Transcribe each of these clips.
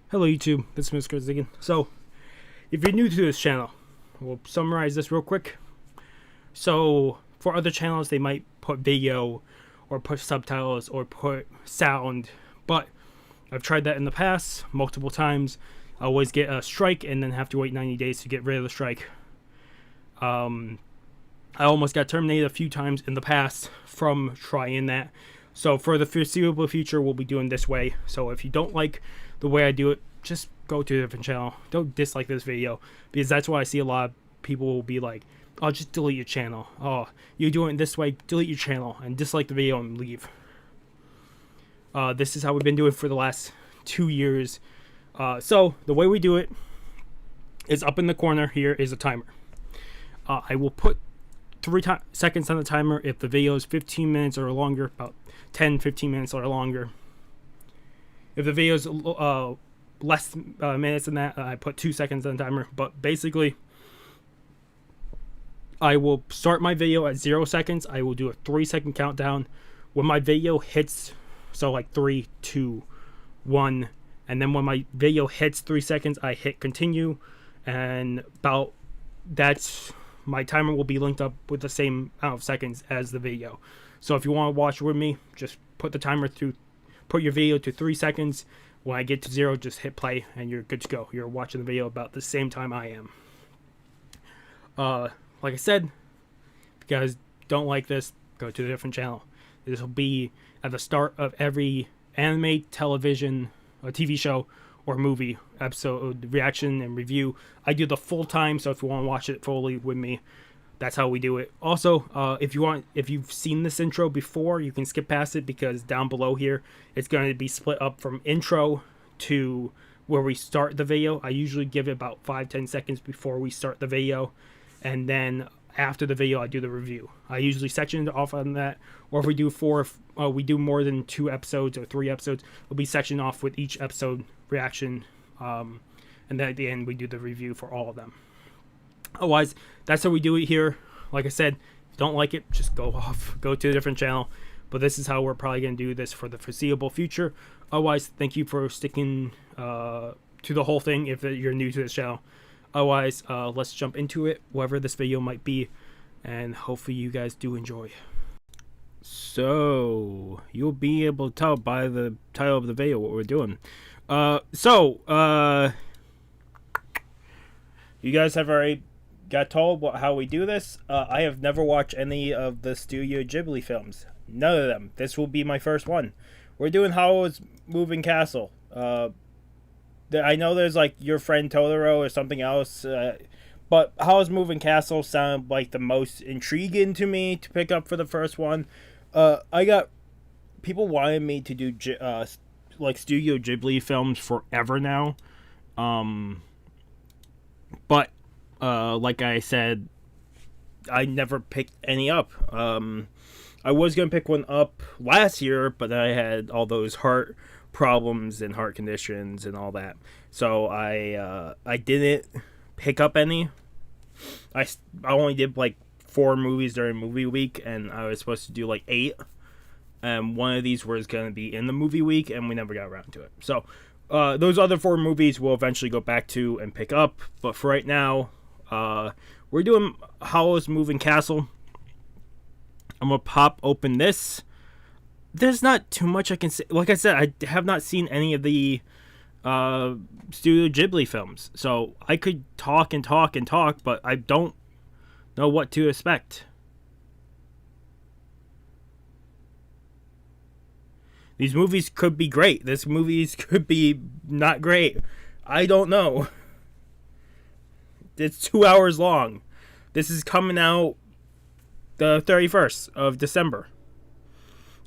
Hello YouTube, this is Mr. Ziggin. So, if you're new to this channel, we'll summarize this real quick. So, for other channels, they might put video, or put subtitles, or put sound, but I've tried that in the past, multiple times. I always get a strike, and then have to wait 90 days to get rid of the strike. I almost got terminated a few times in the past from trying that. So, for the foreseeable future, we'll be doing this way. So, if you don't like the way I do it, just go to a different channel. Don't dislike this video, because that's why I see a lot of people will be like, oh, just delete your channel. Oh, you're doing it this way, delete your channel and dislike the video and leave. This is how we've been doing for the last 2 years. So the way we do it is up in the corner here is a timer. I will put 3 seconds on the timer if the video is 15 minutes or longer, about 10-15 minutes or longer. If the video is less minutes than that, I put 2 seconds on the timer. But basically, I will start my video at 0 seconds. I will do a 3-second countdown. When my video hits, so like 3, 2, 1, and then when my video hits 3 seconds, I hit continue, and that's my timer will be linked up with the same amount of seconds as the video. So if you want to watch with me, just put the timer through. Put your video to 3 seconds. When I get to 0, just hit play and you're good to go. You're watching the video about the same time I am. Like I said, if you guys don't like this, go to a different channel. This will be at the start of every anime, television, or TV show, or movie episode reaction and review. I do the full time, so if you want to watch it fully with me, that's how we do it. Also, if you've seen this intro before, you can skip past it, because down below here, it's going to be split up from intro to where we start the video. I usually give it about 5-10 seconds before we start the video, and then after the video, I do the review. I usually section it off on that, or if we do we do more than 2 episodes or 3 episodes, we'll be sectioned off with each episode reaction, and then at the end, we do the review for all of them. Otherwise, that's how we do it here. Like I said, if you don't like it, just go to a different channel. But this is how we're probably going to do this for the foreseeable future. Otherwise, thank you for sticking to the whole thing if you're new to this channel. Otherwise, let's jump into it, whatever this video might be, and hopefully you guys do enjoy. So, you'll be able to tell by the title of the video what we're doing. You guys have already got told how we do this. I have never watched any of the Studio Ghibli films. None of them. This will be my first one. We're doing Howl's Moving Castle. I know there's like Your Friend Totoro or something else, but Howl's Moving Castle sounded like the most intriguing to me to pick up for the first one. I got people wanting me to do like Studio Ghibli films forever now. But like I said, I never picked any up. I was going to pick one up last year, but I had all those heart problems and heart conditions and all that. So I didn't pick up any. I only did like 4 movies during movie week, and I was supposed to do like 8. And one of these was going to be in the movie week, and we never got around to it. So those other 4 movies we'll eventually go back to and pick up. But for right now, we're doing Howl's Moving Castle. I'm going to pop open this. There's not too much I can say. Like I said, I have not seen any of the Studio Ghibli films. So I could talk and talk and talk, but I don't know what to expect. These movies could be great. This movies could be not great. I don't know. It's 2 hours long. This is coming out the 31st of December.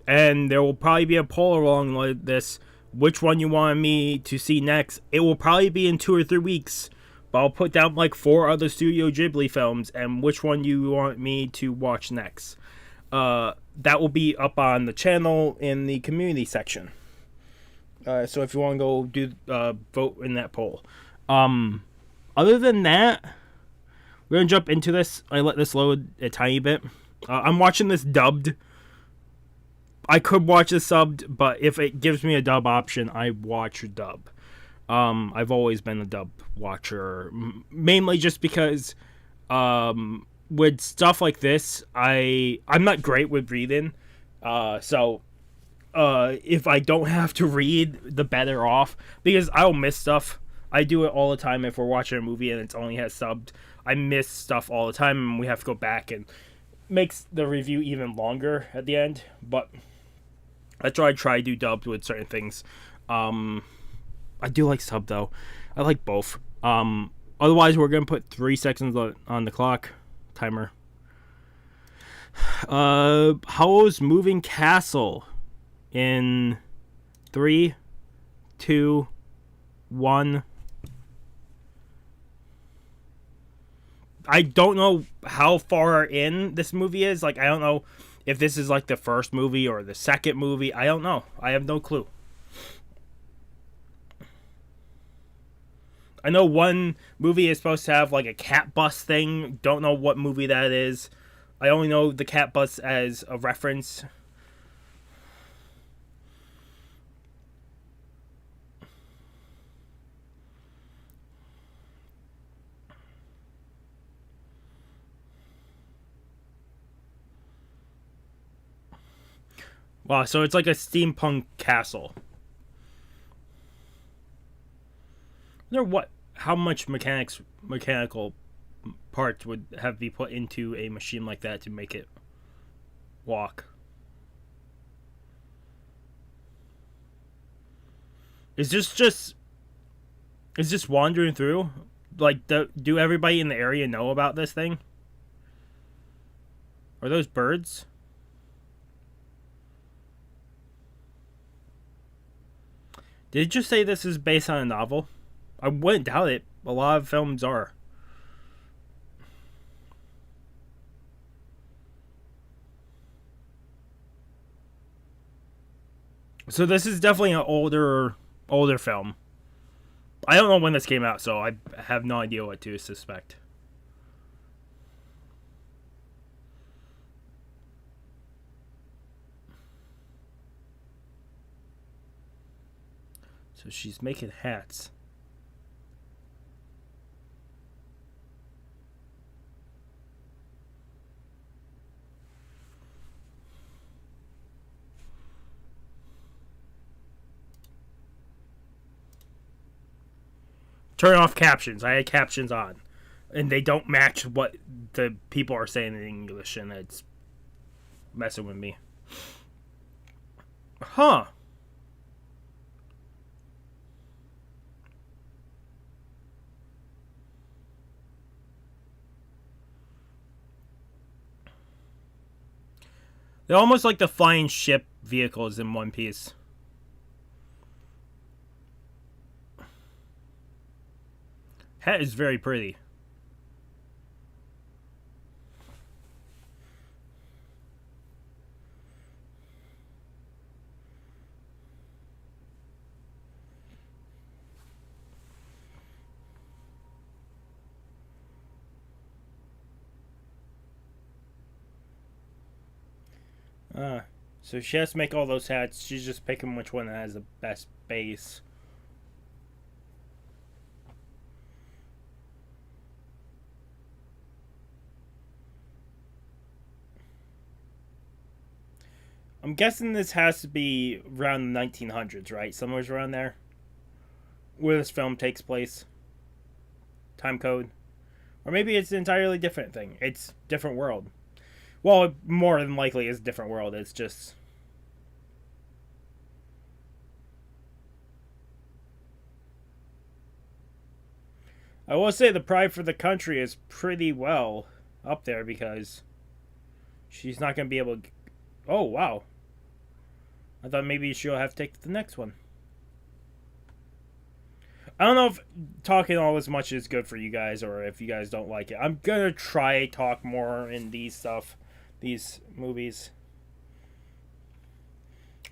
And there will probably be a poll along like this. Which one you want me to see next. It will probably be in 2 or 3 weeks. But I'll put down like 4 other Studio Ghibli films and which one you want me to watch next. That will be up on the channel in the community section. So if you want to go do vote in that poll. Other than that, we're going to jump into this. I let this load a tiny bit. I'm watching this dubbed. I could watch a subbed, but if it gives me a dub option, I watch dub. I've always been a dub watcher, mainly just because with stuff like this, I'm not great with reading, so if I don't have to read, the better off, because I'll miss stuff. I do it all the time if we're watching a movie and it only has subbed. I miss stuff all the time, and we have to go back, and makes the review even longer at the end. But that's why I try to do dubbed with certain things. I do like sub though. I like both. Otherwise, we're gonna put 3 seconds on the clock timer. Howl's Moving Castle in 3, 2, 1. I don't know how far in this movie is. Like, I don't know if this is like the first movie or the second movie. I don't know. I have no clue. I know one movie is supposed to have like a cat bus thing. Don't know what movie that is. I only know the cat bus as a reference. Wow, so it's like a steampunk castle. I wonder how much mechanical parts would have to be put into a machine like that to make it walk. Is this wandering through? Like, do everybody in the area know about this thing? Are those birds? Did it just say this is based on a novel? I wouldn't doubt it. A lot of films are. So this is definitely an older film. I don't know when this came out, so I have no idea what to suspect. So she's making hats. Turn off captions. I had captions on, and they don't match what the people are saying in English, and it's messing with me. Huh. They're almost like the flying ship vehicles in One Piece. Hat is very pretty. So she has to make all those hats. She's just picking which one has the best base. I'm guessing this has to be around the 1900s, right? Somewhere around there. Where this film takes place. Time code. Or maybe it's an entirely different thing. It's different world. Well, more than likely it's a different world. It's just... I will say the pride for the country is pretty well up there because she's not going to be able to... Oh, wow. I thought maybe she'll have to take the next one. I don't know if talking all as much is good for you guys or if you guys don't like it. I'm going to try talk more in these movies.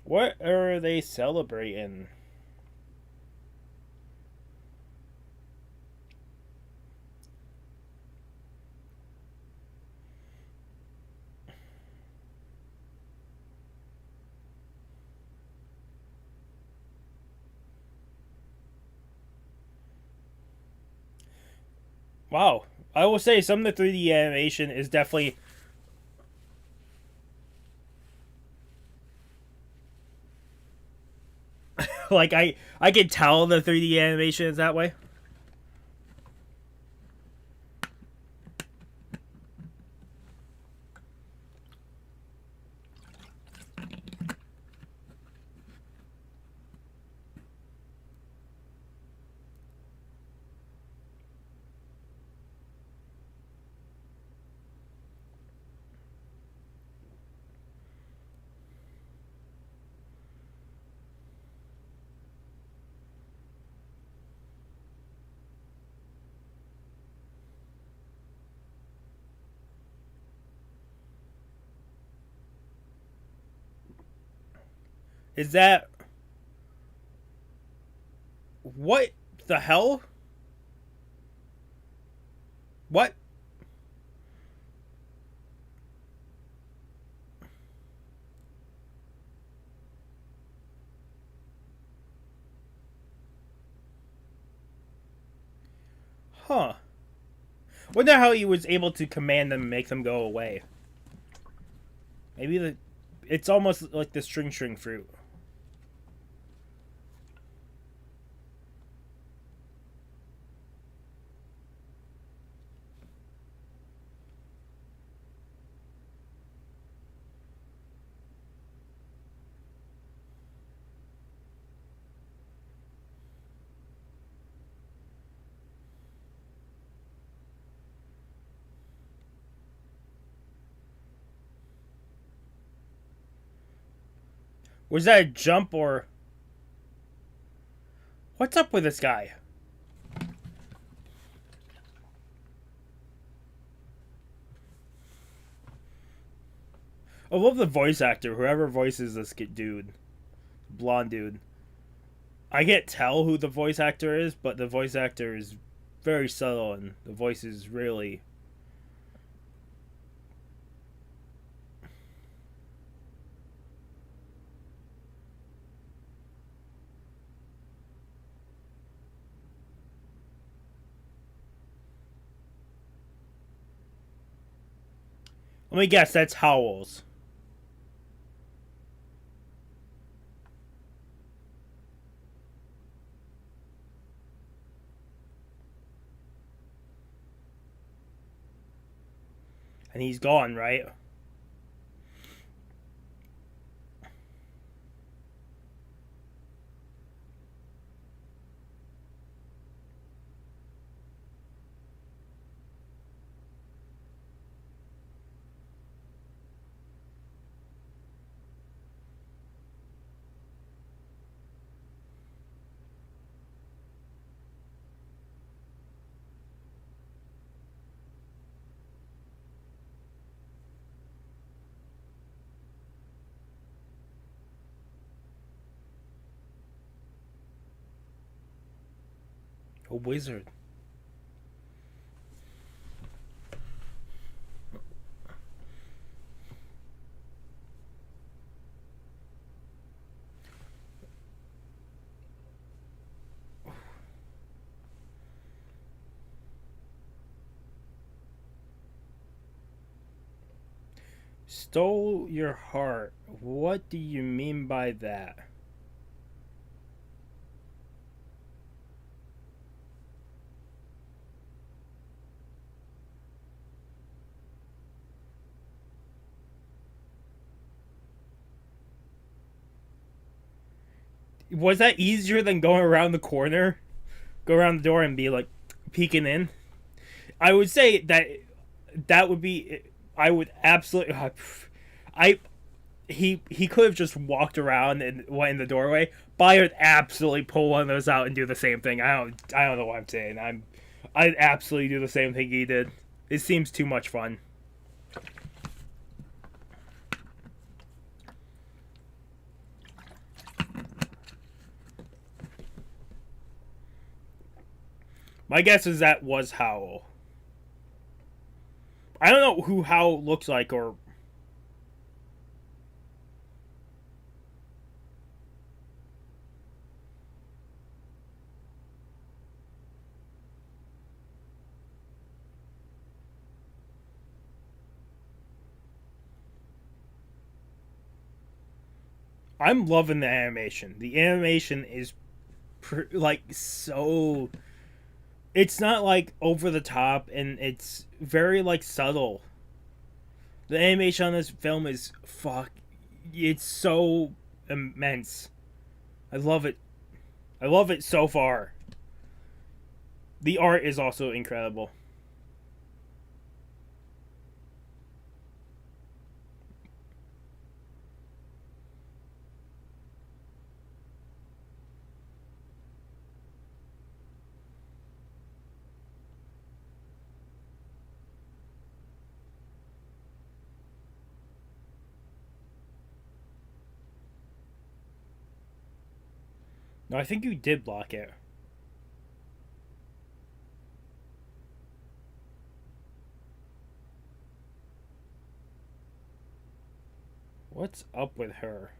What are they celebrating? Wow. I will say some of the 3D animation is definitely like I can tell the 3D animation is that way. Is that what the hell? What? Huh. Wonder how he was able to command them and make them go away. Maybe the it's almost like the string fruit. Was that a jump or what's up with this guy? I love the voice actor, whoever voices this dude, blonde dude. I can't tell who the voice actor is, but the voice actor is very subtle and the voice is really. Let me guess, that's Howl's. And he's gone, right? A wizard. Stole your heart. What do you mean by that? Was that easier than going around the corner? Go around the door and be like peeking in? I would say that that would be. I would absolutely. I he could have just walked around and went in the doorway, but I would absolutely pull one of those out and do the same thing. I don't know what I'm saying. I'd absolutely do the same thing he did. It seems too much fun. My guess is that was Howl. I don't know who Howl looks like or. I'm loving the animation. The animation is like so. It's not like over the top, and it's very like subtle. The animation on this film is fuck. It's so immense. I love it. I love it so far. The art is also incredible. No, I think you did block it. What's up with her?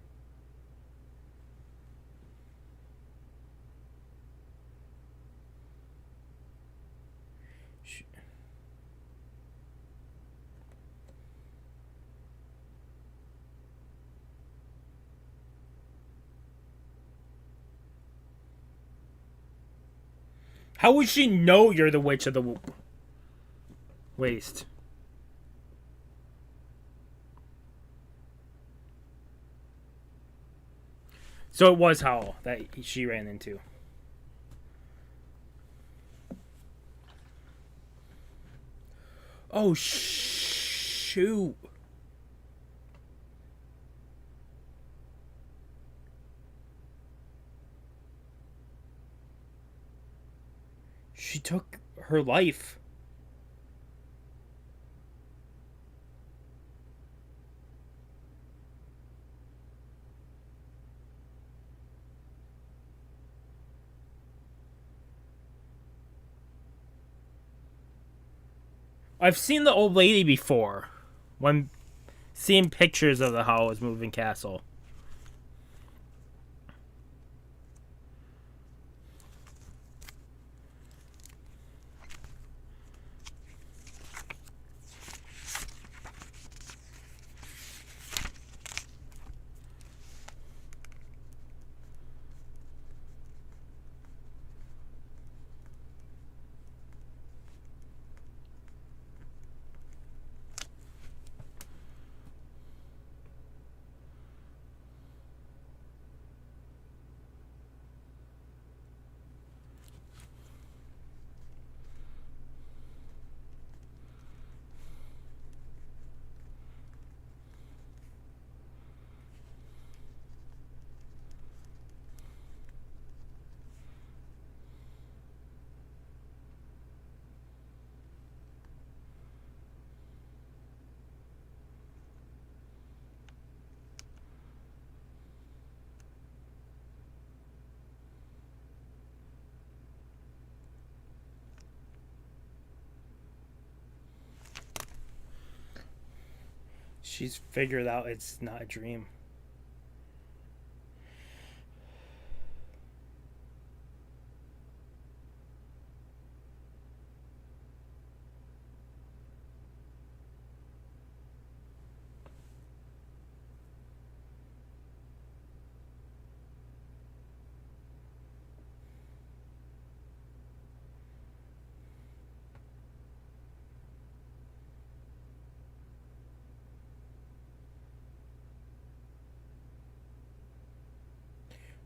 How would she know you're the witch of the waste? So it was Howl that she ran into. Oh shoot! She took her life. I've seen the old lady before when seeing pictures of the Howl's moving castle. She's figured out it's not a dream.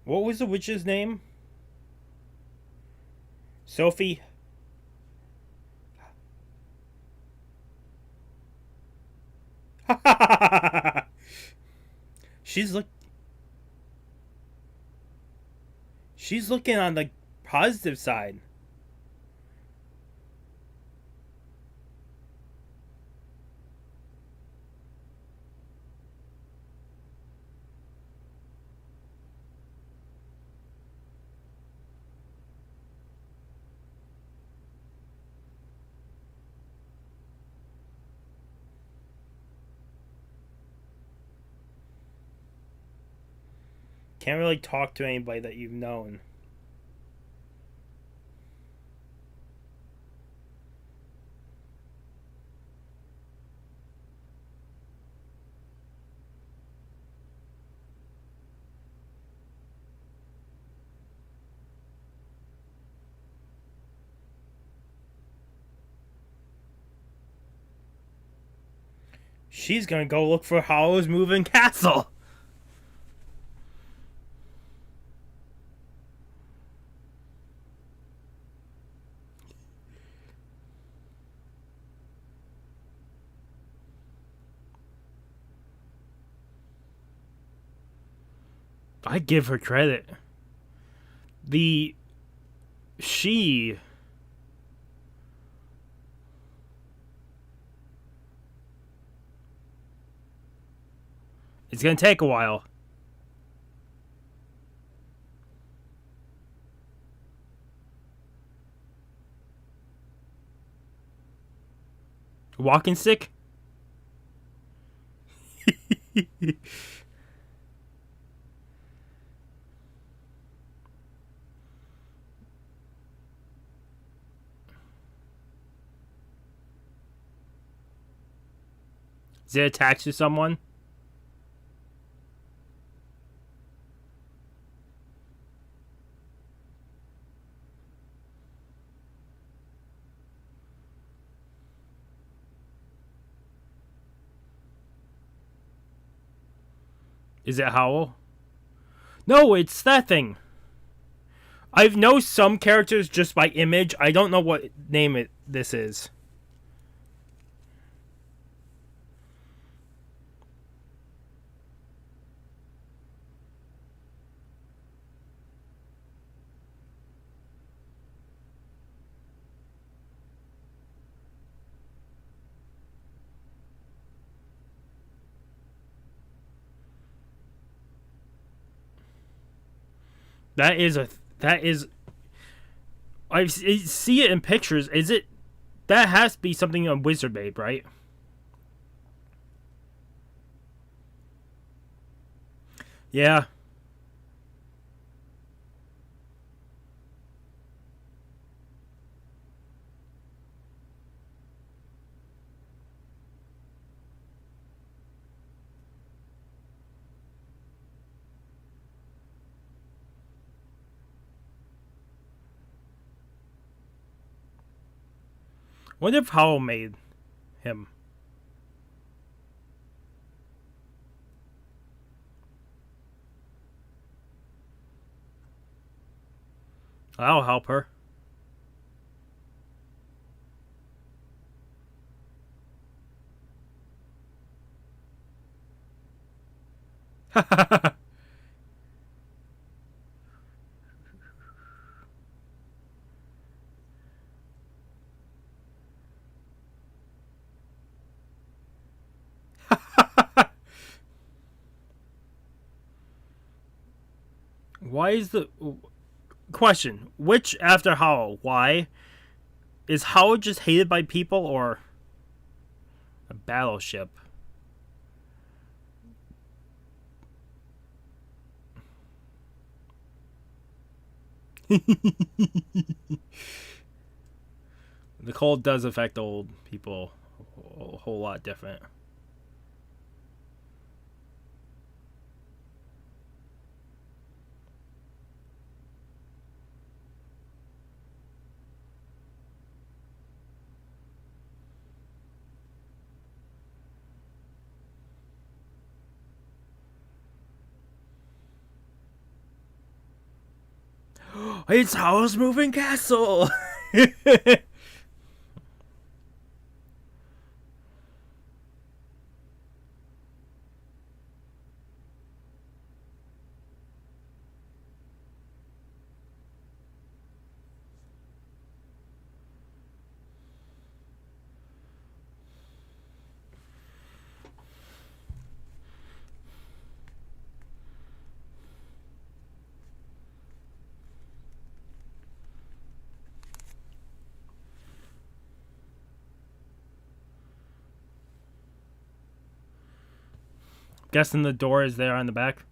What was the witch's name? Sophie. she's look. She's looking on the positive side. Can't really talk to anybody that you've known. She's gonna go look for Howl's moving castle. I give her credit. She it's gonna take a while. Walking stick? Is it attached to someone? Is it Howl? No, it's that thing. I know some characters just by image. I don't know what name this is. That is I see it in pictures. Is it? That has to be something on Wizard Babe, right? Yeah. Wonder if Howl made him. I'll help her. Why is the question? Which after Howl? Why is Howl just hated by people or a battleship? The cold does affect old people a whole lot different. It's Howl's moving castle. Guessing the door is there on the back.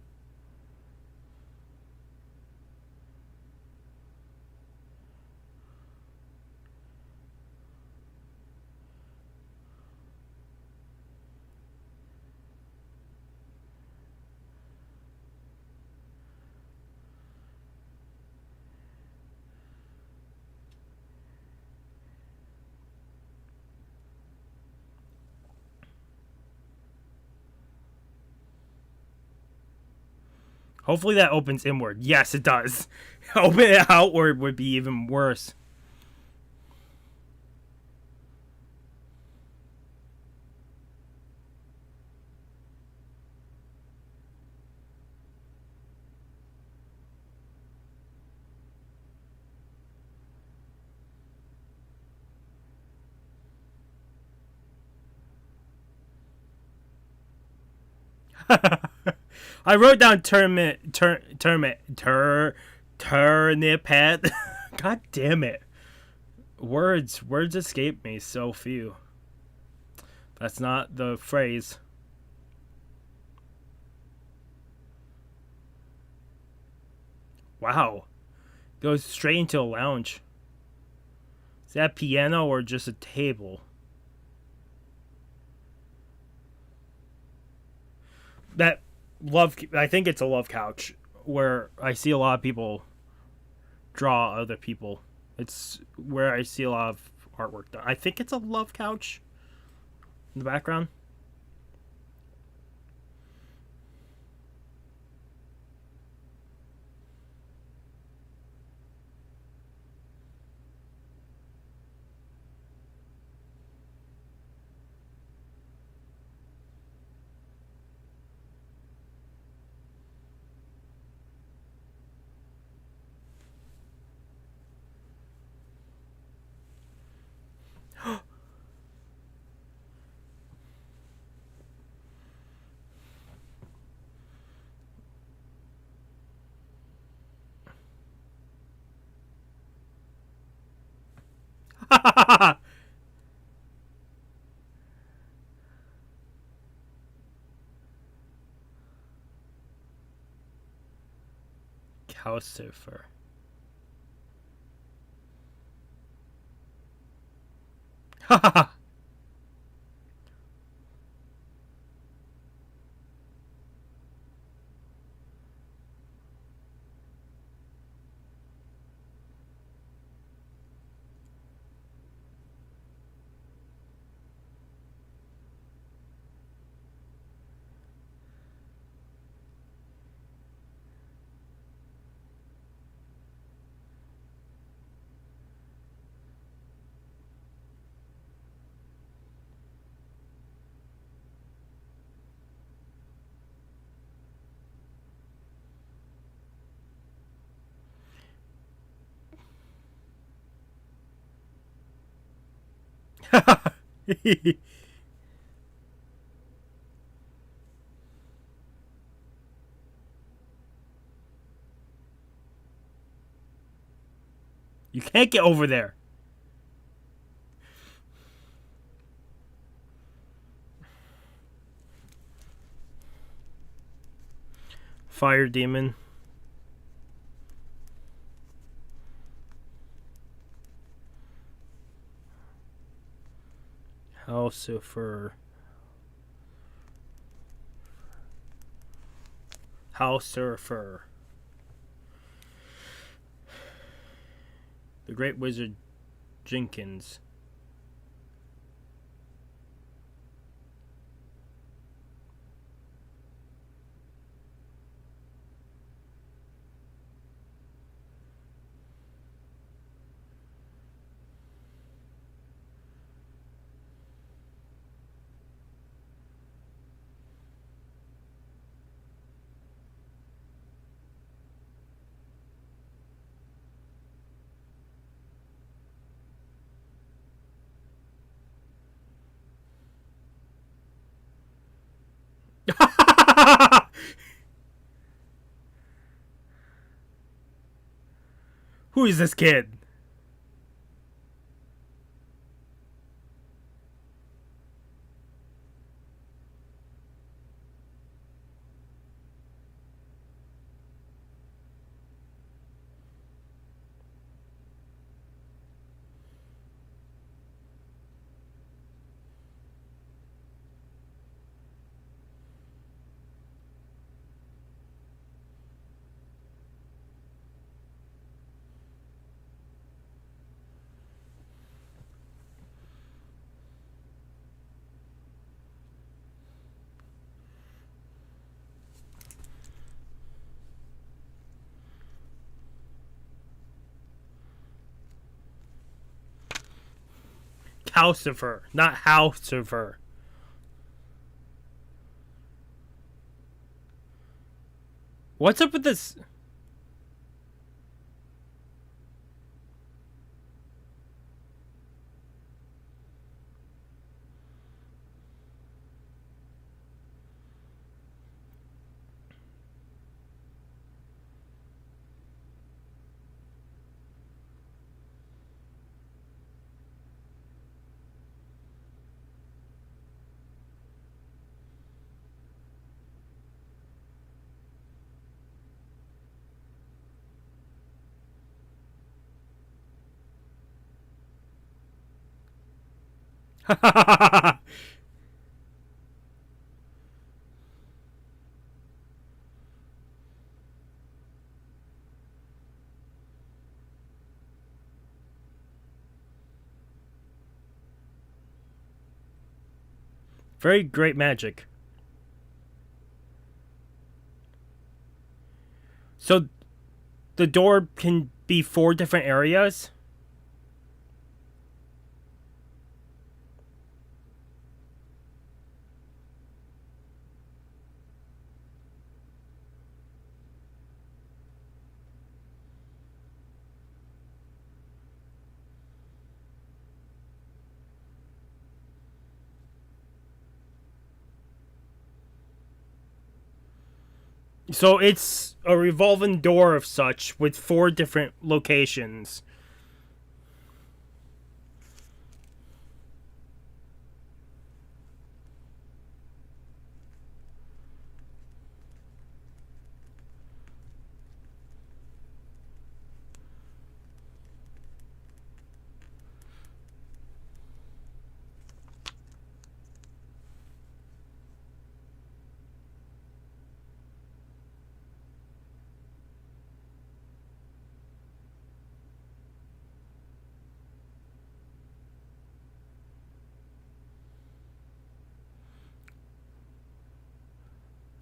Hopefully that opens inward. Yes, it does. Open it outward would be even worse. I wrote down turnipet. God damn it. Words escape me, so few. That's not the phrase. Wow. Goes straight into a lounge. Is that a piano or just a table? That I think it's a love couch where I see a lot of people draw other people. It's where I see a lot of artwork done. I think it's a love couch in the background. Calcifer. You can't get over there. Fire demon. Calcifer. Calcifer. The Great Wizard Jenkins. Who is this kid? Calcifer, not Howcifer. What's up with this? Very great magic. So the door can be 4 different areas? So it's a revolving door of such with 4 different locations.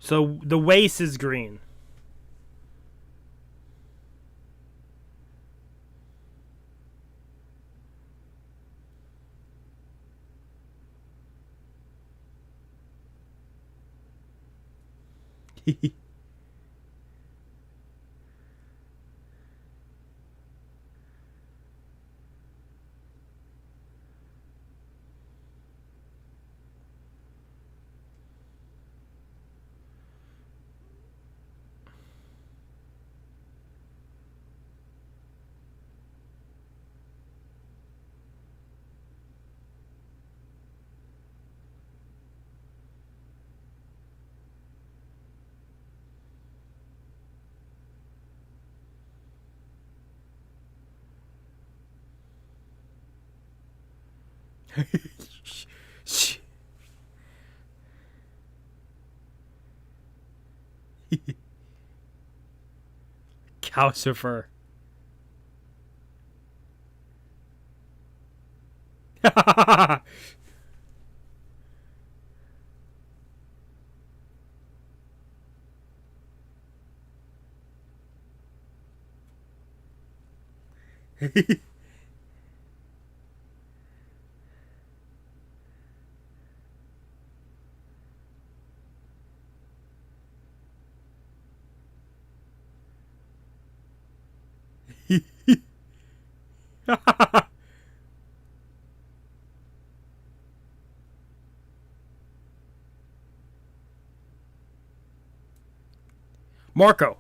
So the waist is green. Calcifer. Marco.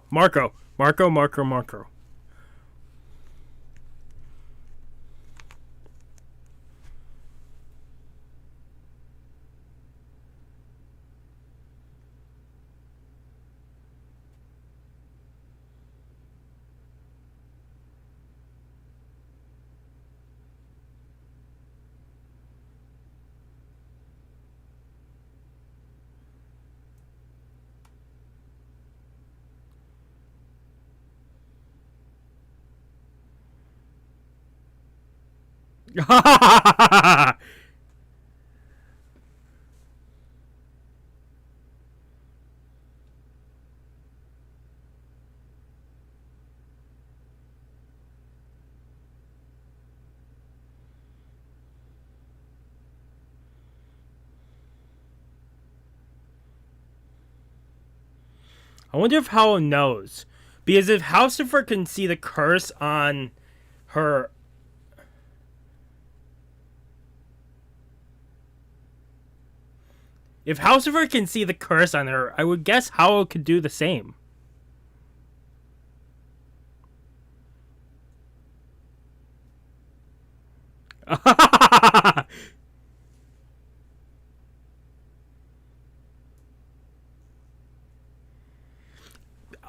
I wonder if Howl knows. Because if Halcifer can see the curse on her... If Halcifer can see the curse on her, I would guess Howl could do the same.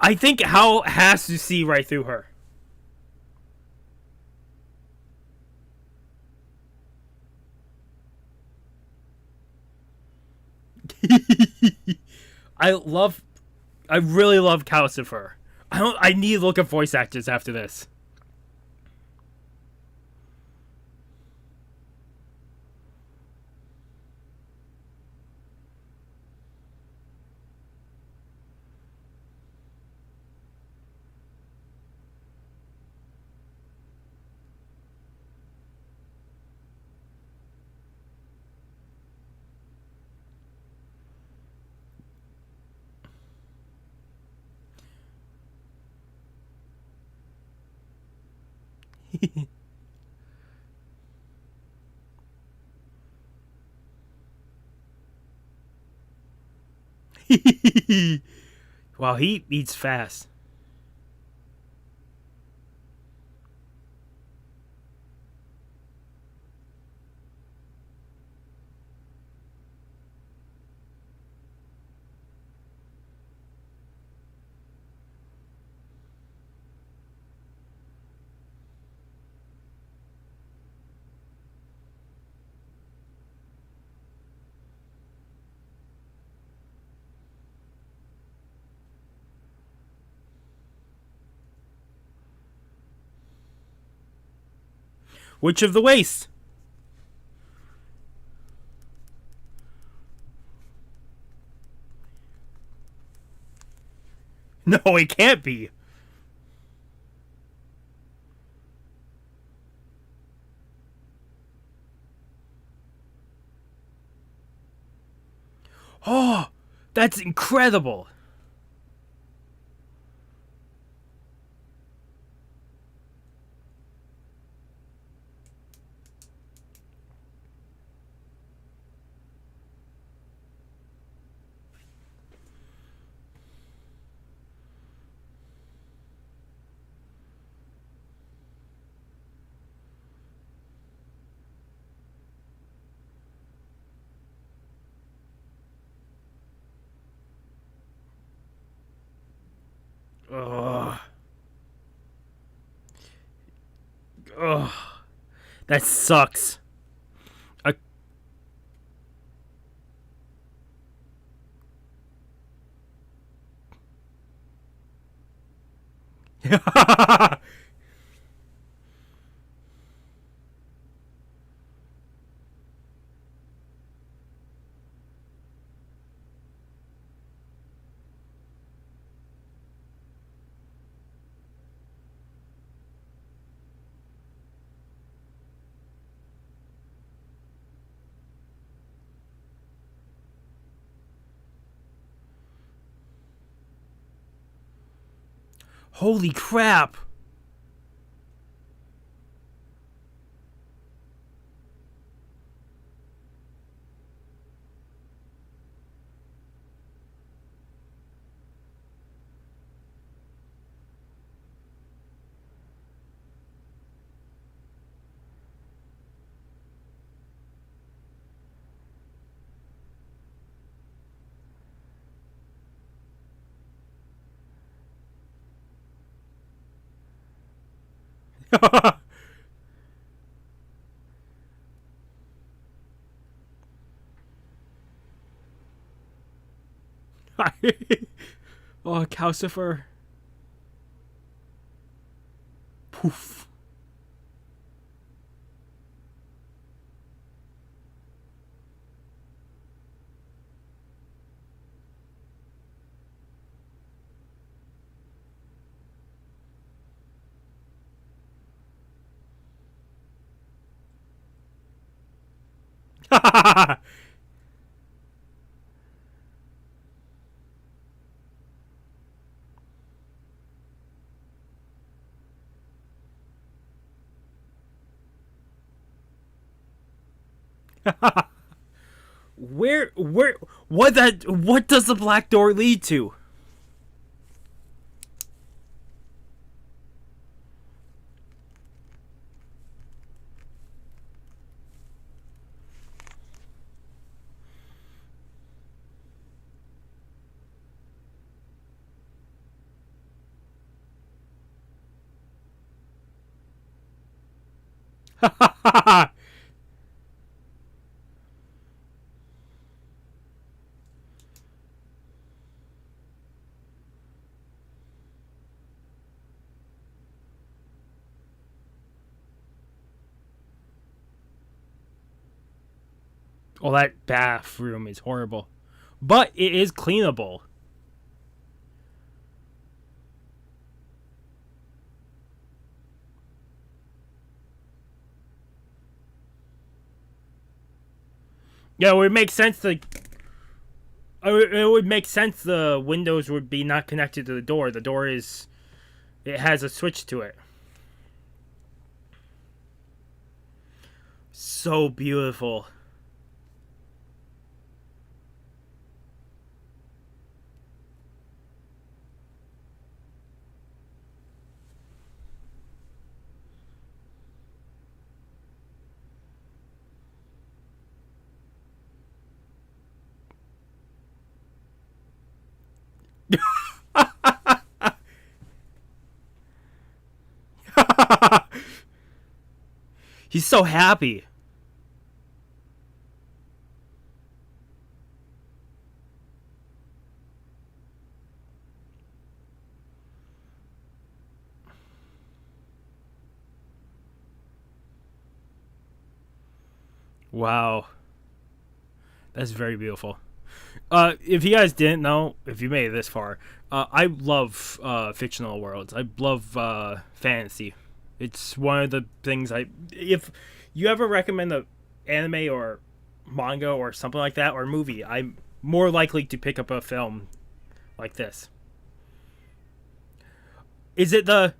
I think Howl has to see right through her. I really love Calcifer. I need to look at voice actors after this. Wow, he eats fast. Which of the waste? No, it can't be. Oh, that's incredible. Ugh. Ugh. That sucks. I... Holy crap. Oh, Calcifer. Poof. Where, what does the black door lead to? Oh, that bathroom is horrible. But it is cleanable. Yeah, it would make sense it would make sense the windows would be not connected to the door. The door is, it has a switch to it. So beautiful. He's so happy. Wow. That's very beautiful. If you guys didn't know, if you made it this far, I love fictional worlds. I love fantasy. It's one of the things I. If you ever recommend a anime or manga or something like that or movie, I'm more likely to pick up a film like this. Is it the?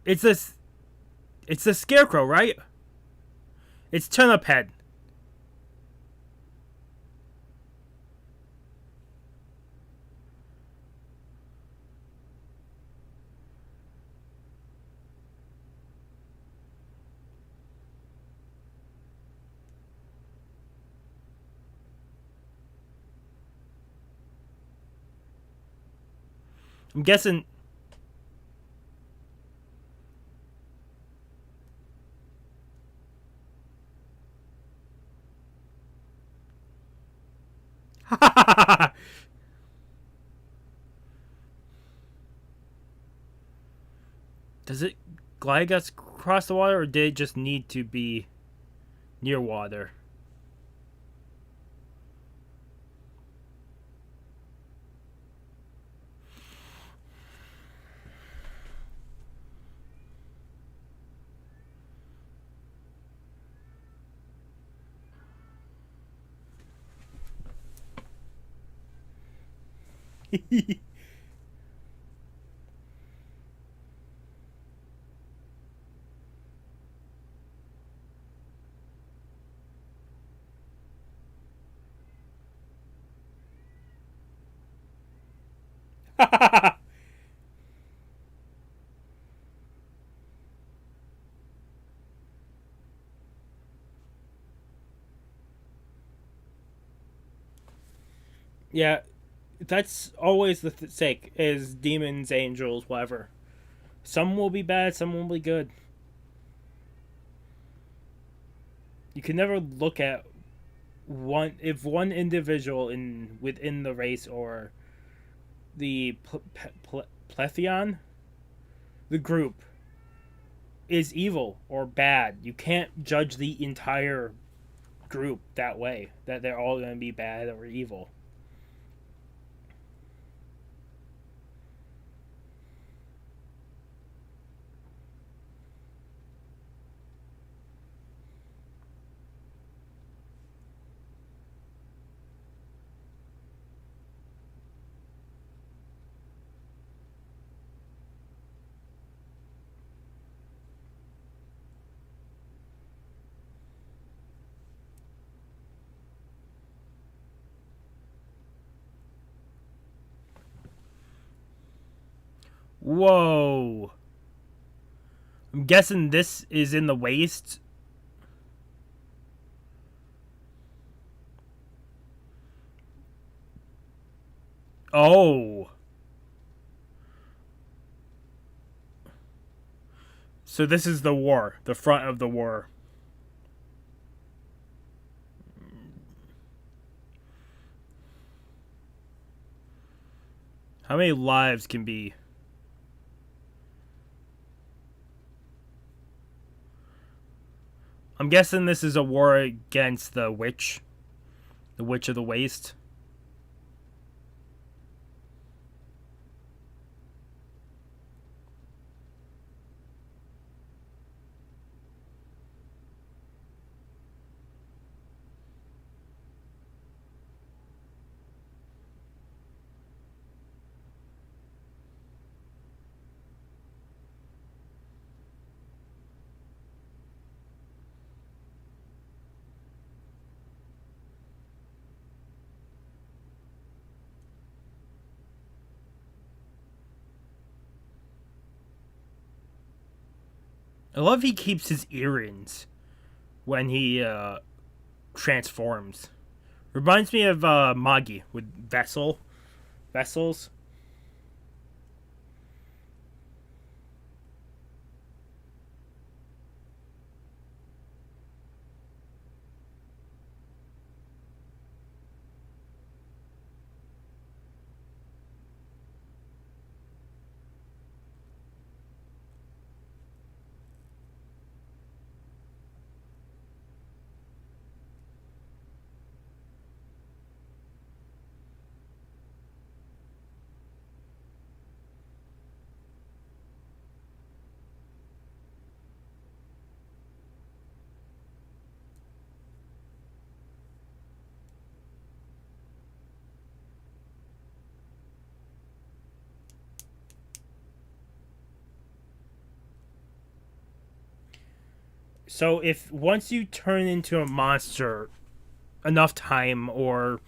It's this. It's the scarecrow, right? It's Turnip Head. I'm guessing. Does it glide us across the water, or did it just need to be near water? Yeah, that's always the sake is demons, angels, whatever. Some will be bad, some will be good. You can never look at one if one individual in within the race or the plethyon, the group, is evil or bad. You can't judge the entire group that way. That they're all going to be bad or evil. Whoa. I'm guessing this is in the waist. Oh. So this is the war, the front of the war. How many lives can be? I'm guessing this is a war against the witch. The Witch of the Waste. I love he keeps his earrings when he transforms. Reminds me of Magi with vessels. So if once you turn into a monster enough time or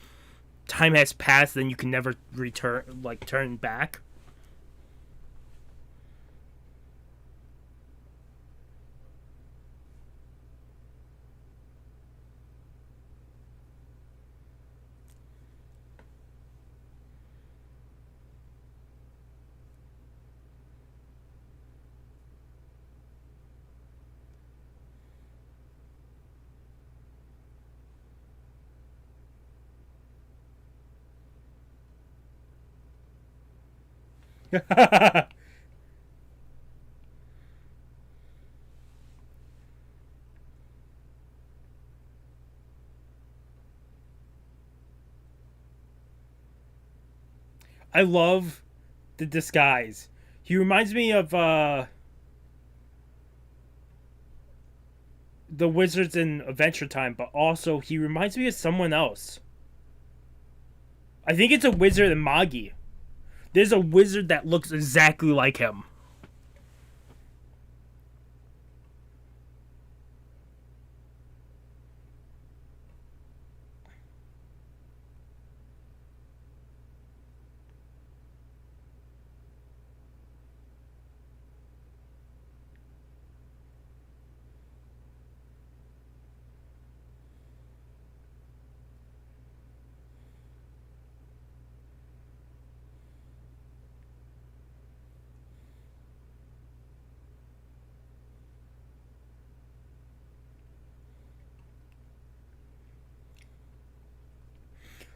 time has passed, then you can never return, like turn back. I love the disguise. He reminds me of the wizards in Adventure Time, but also he reminds me of someone else. I think it's a wizard in Magi. There's a wizard that looks exactly like him.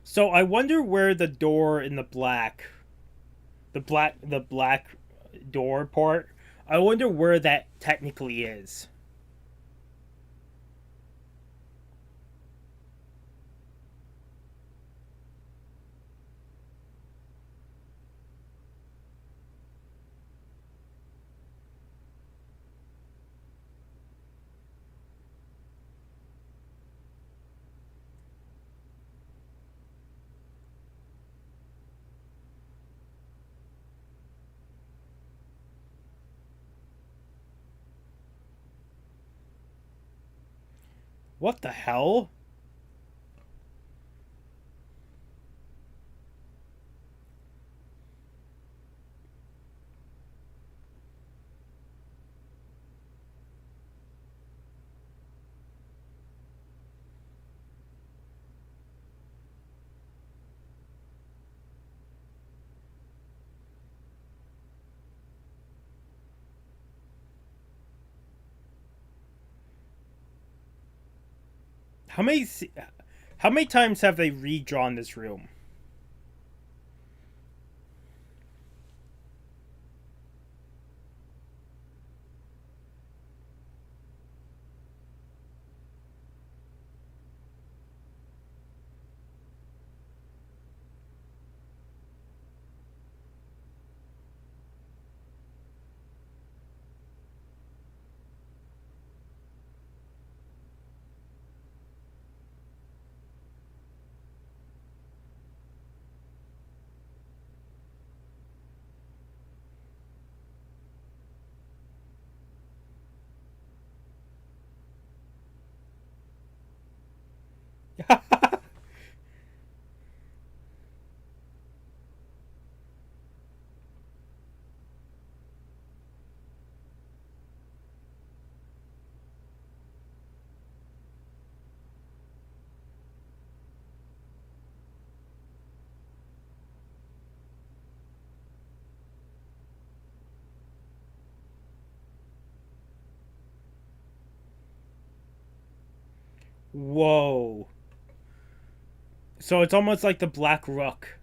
So I wonder where the door in the black door part. I wonder where that technically is. What the hell? How many how many times have they redrawn this room? Whoa. So it's almost like the Black Rook.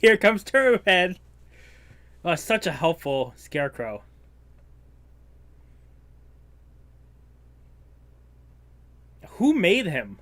Here comes Turbohead. Oh, such a helpful scarecrow. Who made him?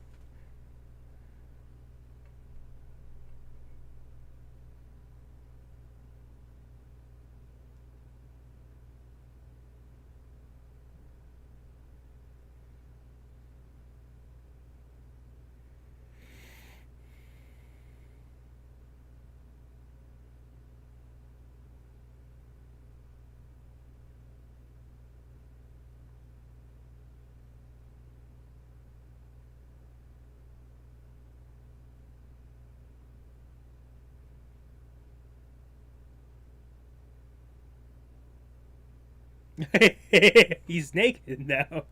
He's naked now.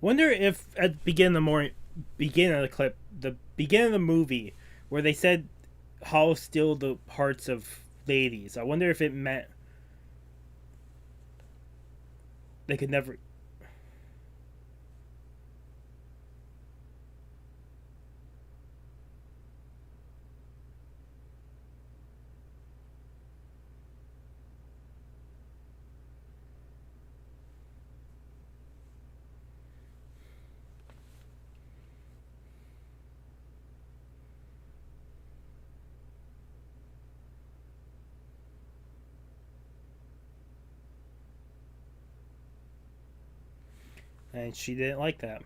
Wonder if at the beginning of the clip, the beginning of the movie, where they said Howl steal the hearts of ladies. I wonder if it meant they could never. And she didn't like that.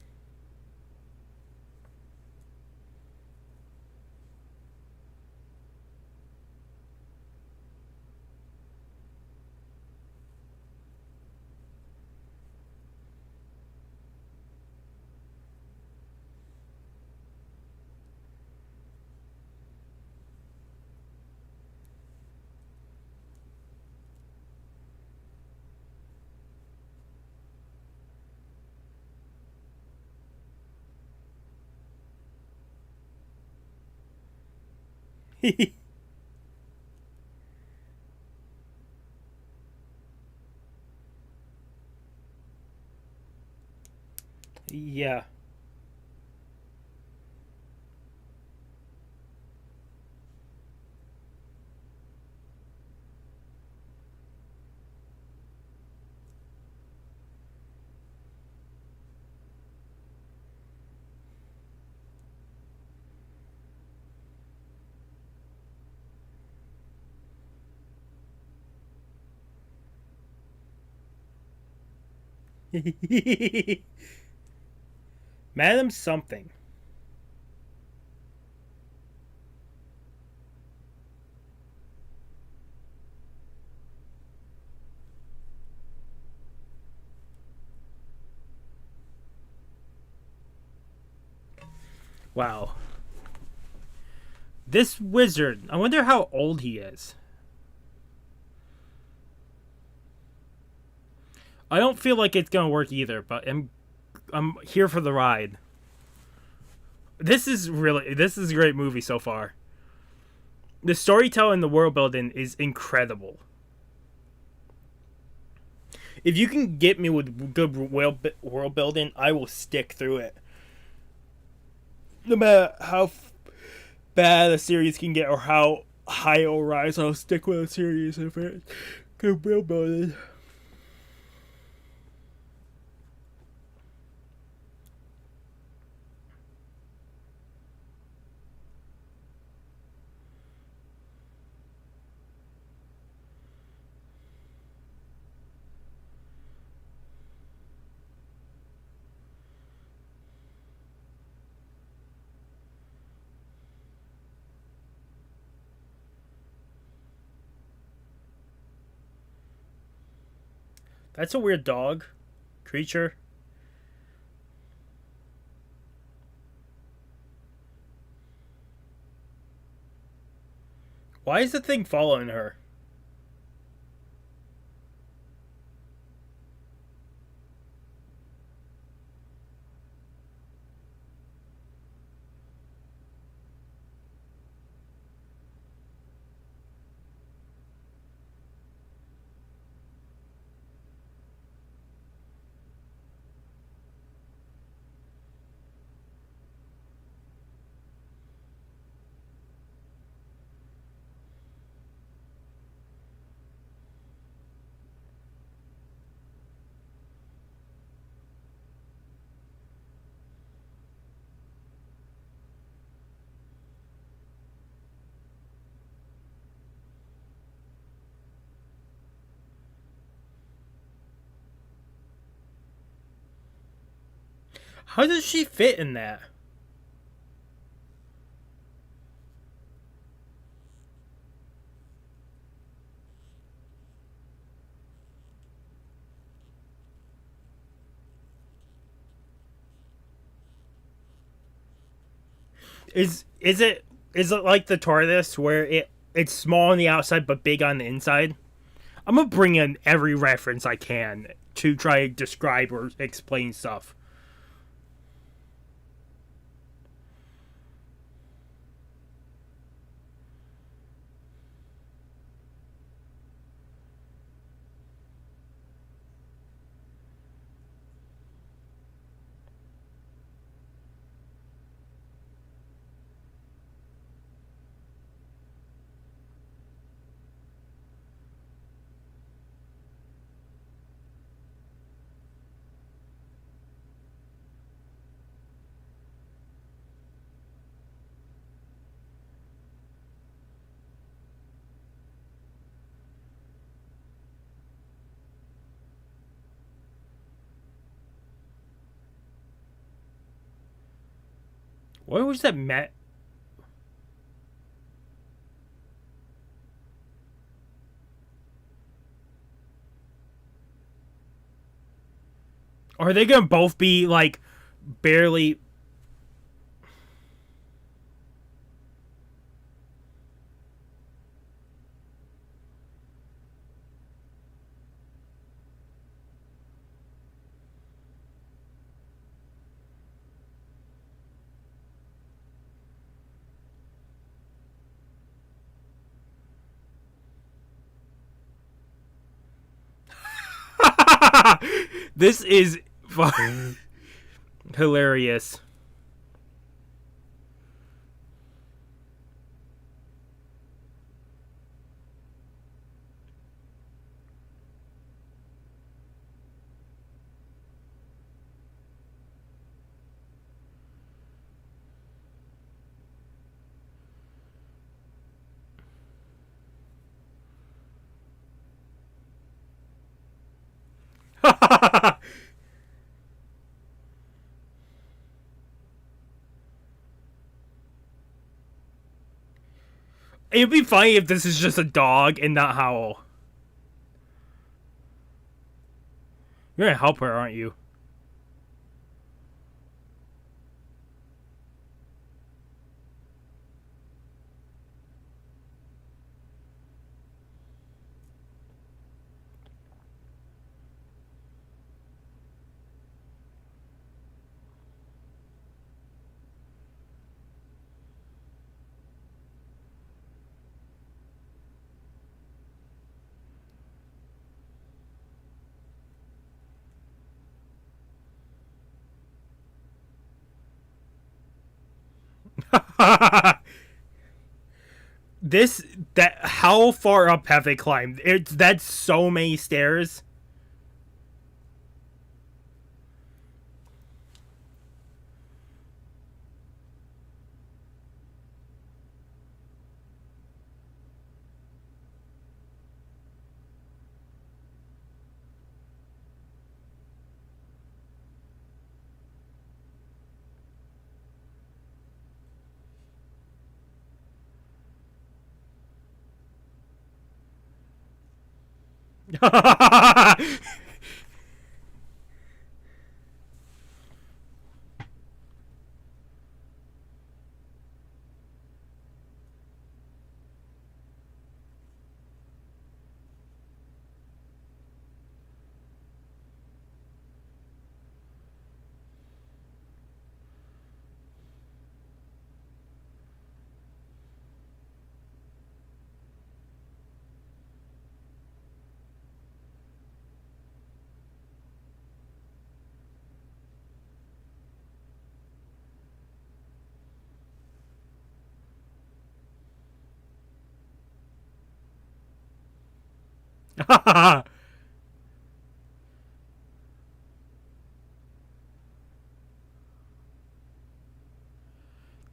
Yeah. Madam something. Wow. This wizard, I wonder how old he is. I don't feel like it's gonna work either, but I'm here for the ride. This is a great movie so far. The storytelling, the world building is incredible. If you can get me with good world building, I will stick through it. No matter how bad a series can get or how high it will rise, I'll stick with a series if it's good world building. That's a weird dog creature. Why is the thing following her? How does she fit in that? Is it like the tortoise where it's small on the outside but big on the inside? I'm gonna bring in every reference I can to try to describe or explain stuff. What was that, Matt? Are they gonna both be like barely? This is hilarious. It'd be funny if this is just a dog and not Howl. You're gonna help her, aren't you? This that how far up have they climbed? That's so many stairs.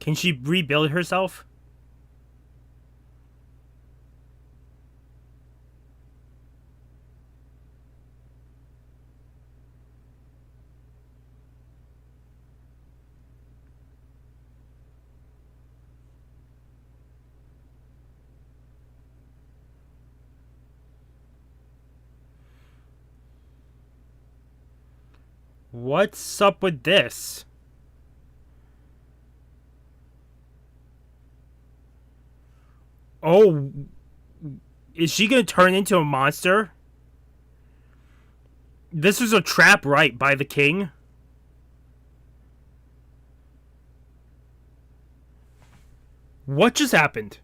Can she rebuild herself? What's up with this? Oh, is she gonna turn into a monster? This was a trap, right, by the king? What just happened?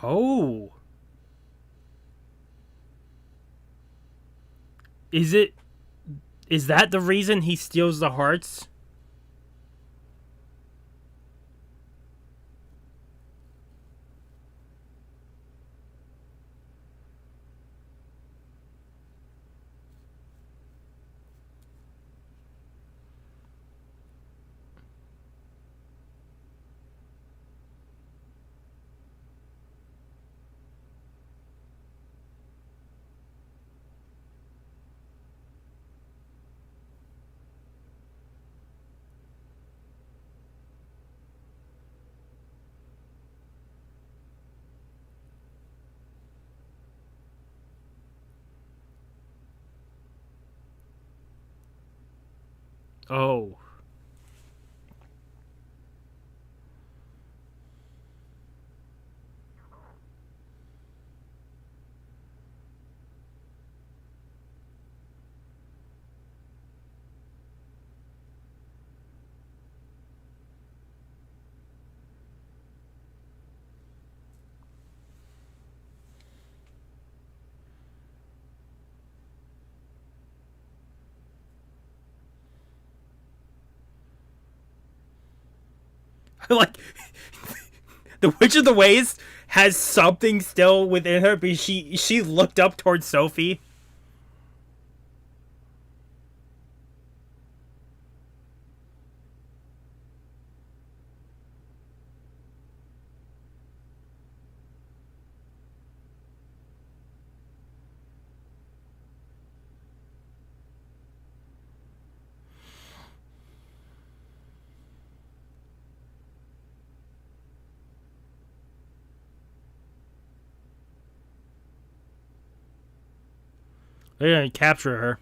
Oh. Is it is that the reason he steals the hearts? Oh. Like the Witch of the Waste has something still within her, but she looked up towards Sophie. They're gonna capture her.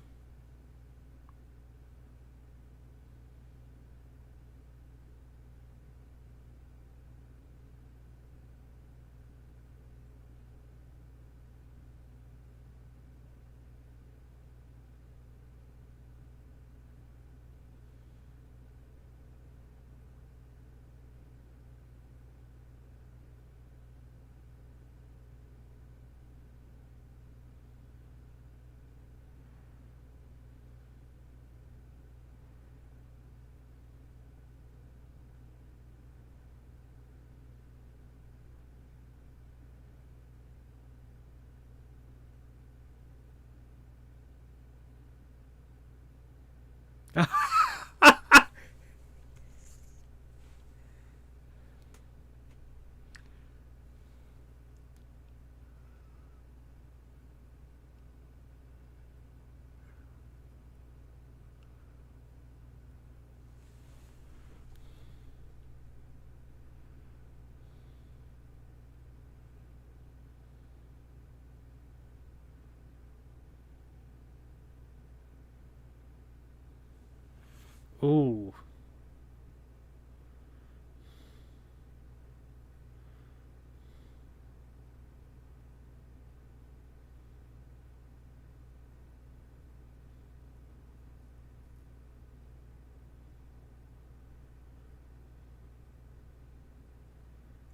Ooh.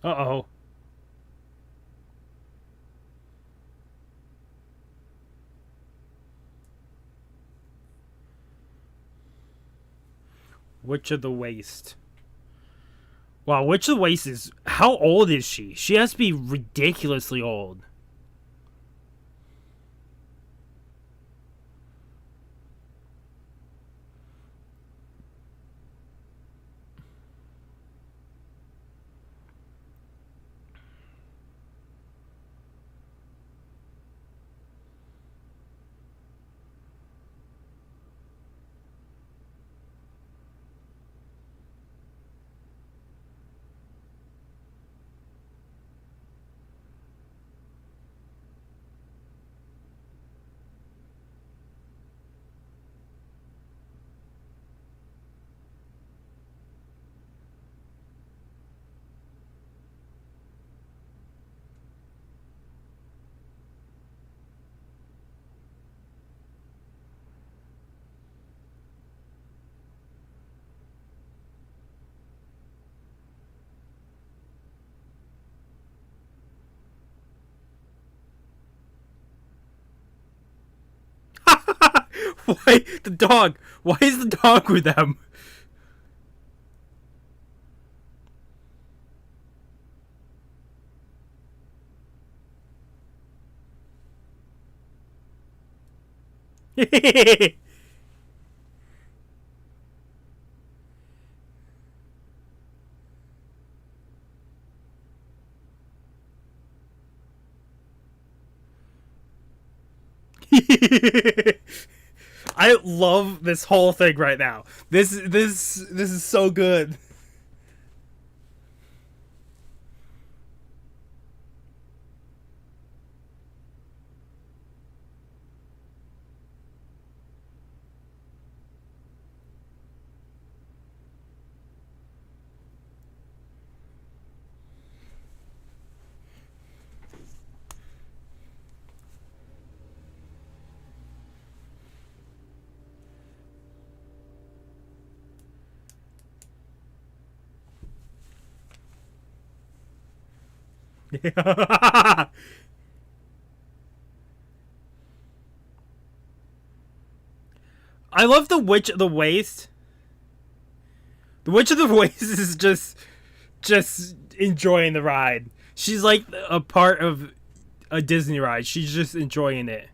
Uh oh. Witch of the Waste. Wow, Witch of the Waste is. How old is she? She has to be ridiculously old. Why the dog? Why is the dog with them? I love this whole thing right now. This is so good. I love the Witch of the Waste. The Witch of the Waste is just enjoying the ride. She's like a part of a Disney ride. She's just enjoying it.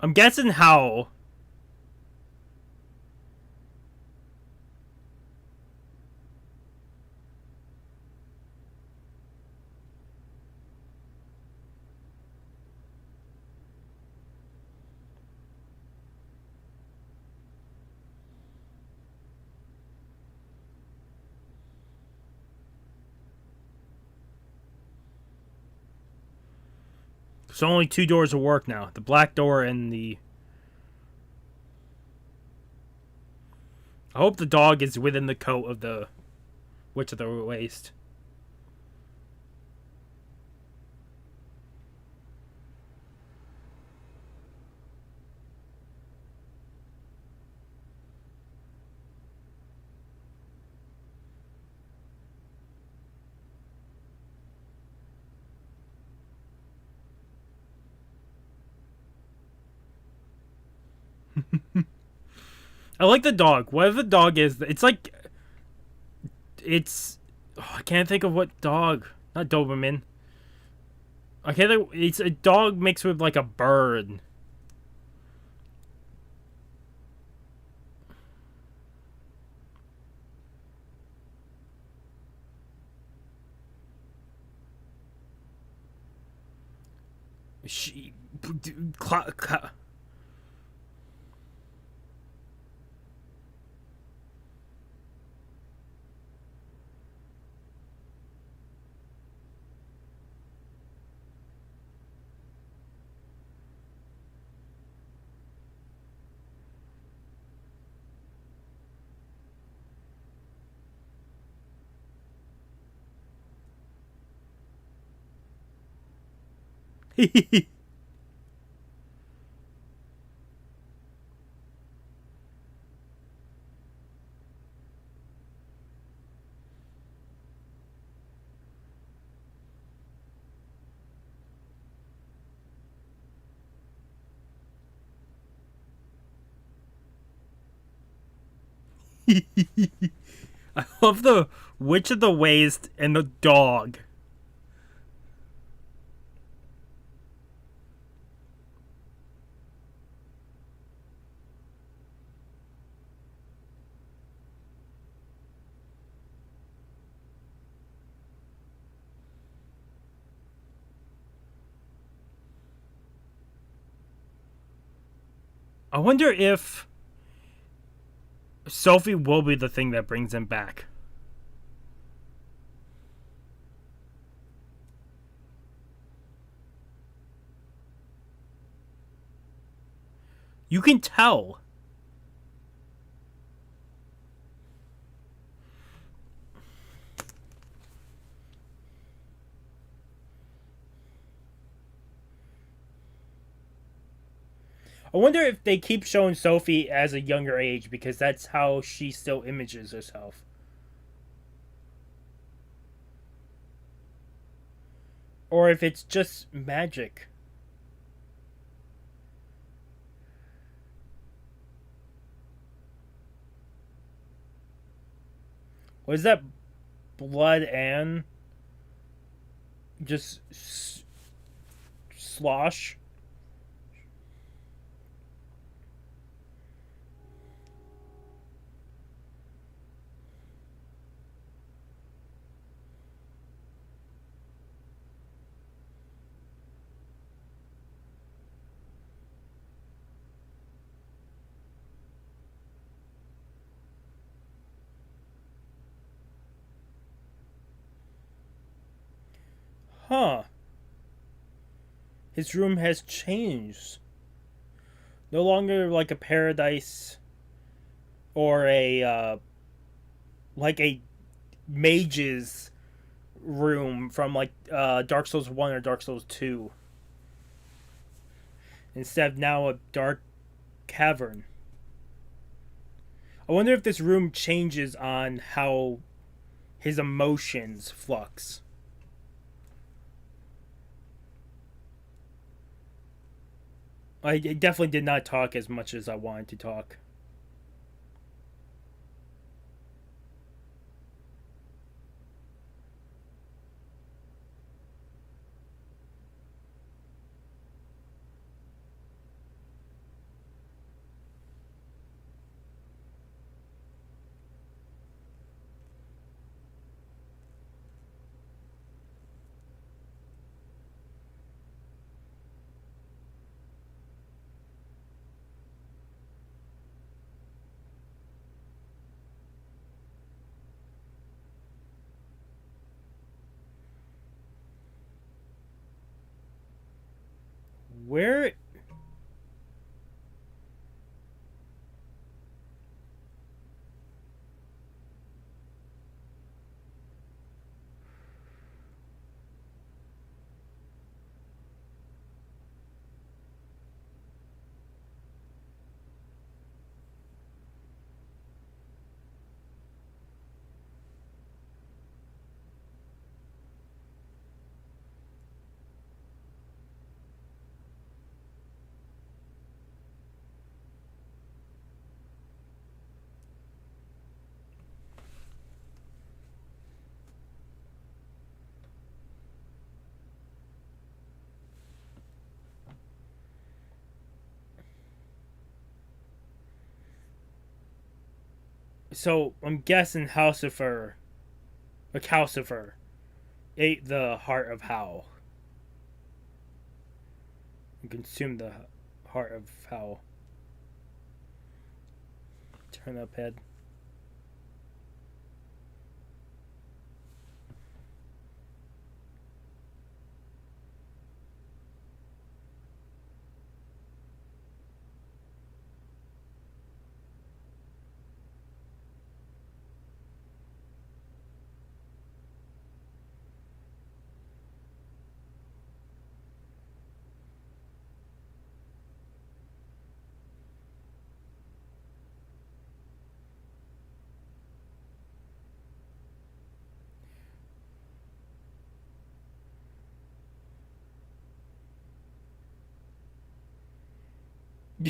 I'm guessing Howl. So only two doors will work now. The black door and the... I hope the dog is within the coat of the Witch of the Waste. I like the dog. Whatever the dog is, it's like... It's... Oh, I can't think of what dog. Not Doberman. I can't think... It's a dog mixed with like a bird. She... I love the Witch of the Waste and the dog. I wonder if Sophie will be the thing that brings him back. You can tell. I wonder if they keep showing Sophie as a younger age because that's how she still images herself. Or if it's just magic. Was that blood and just slosh? Huh. His room has changed. No longer like a paradise or a like a mage's room from like Dark Souls 1 or Dark Souls 2. Instead of now a dark cavern. I wonder if this room changes on how his emotions flux. I definitely did not talk as much as I wanted to talk. Where so I'm guessing Calcifer ate the heart of Howl and consumed the heart of Howl. Turn up head.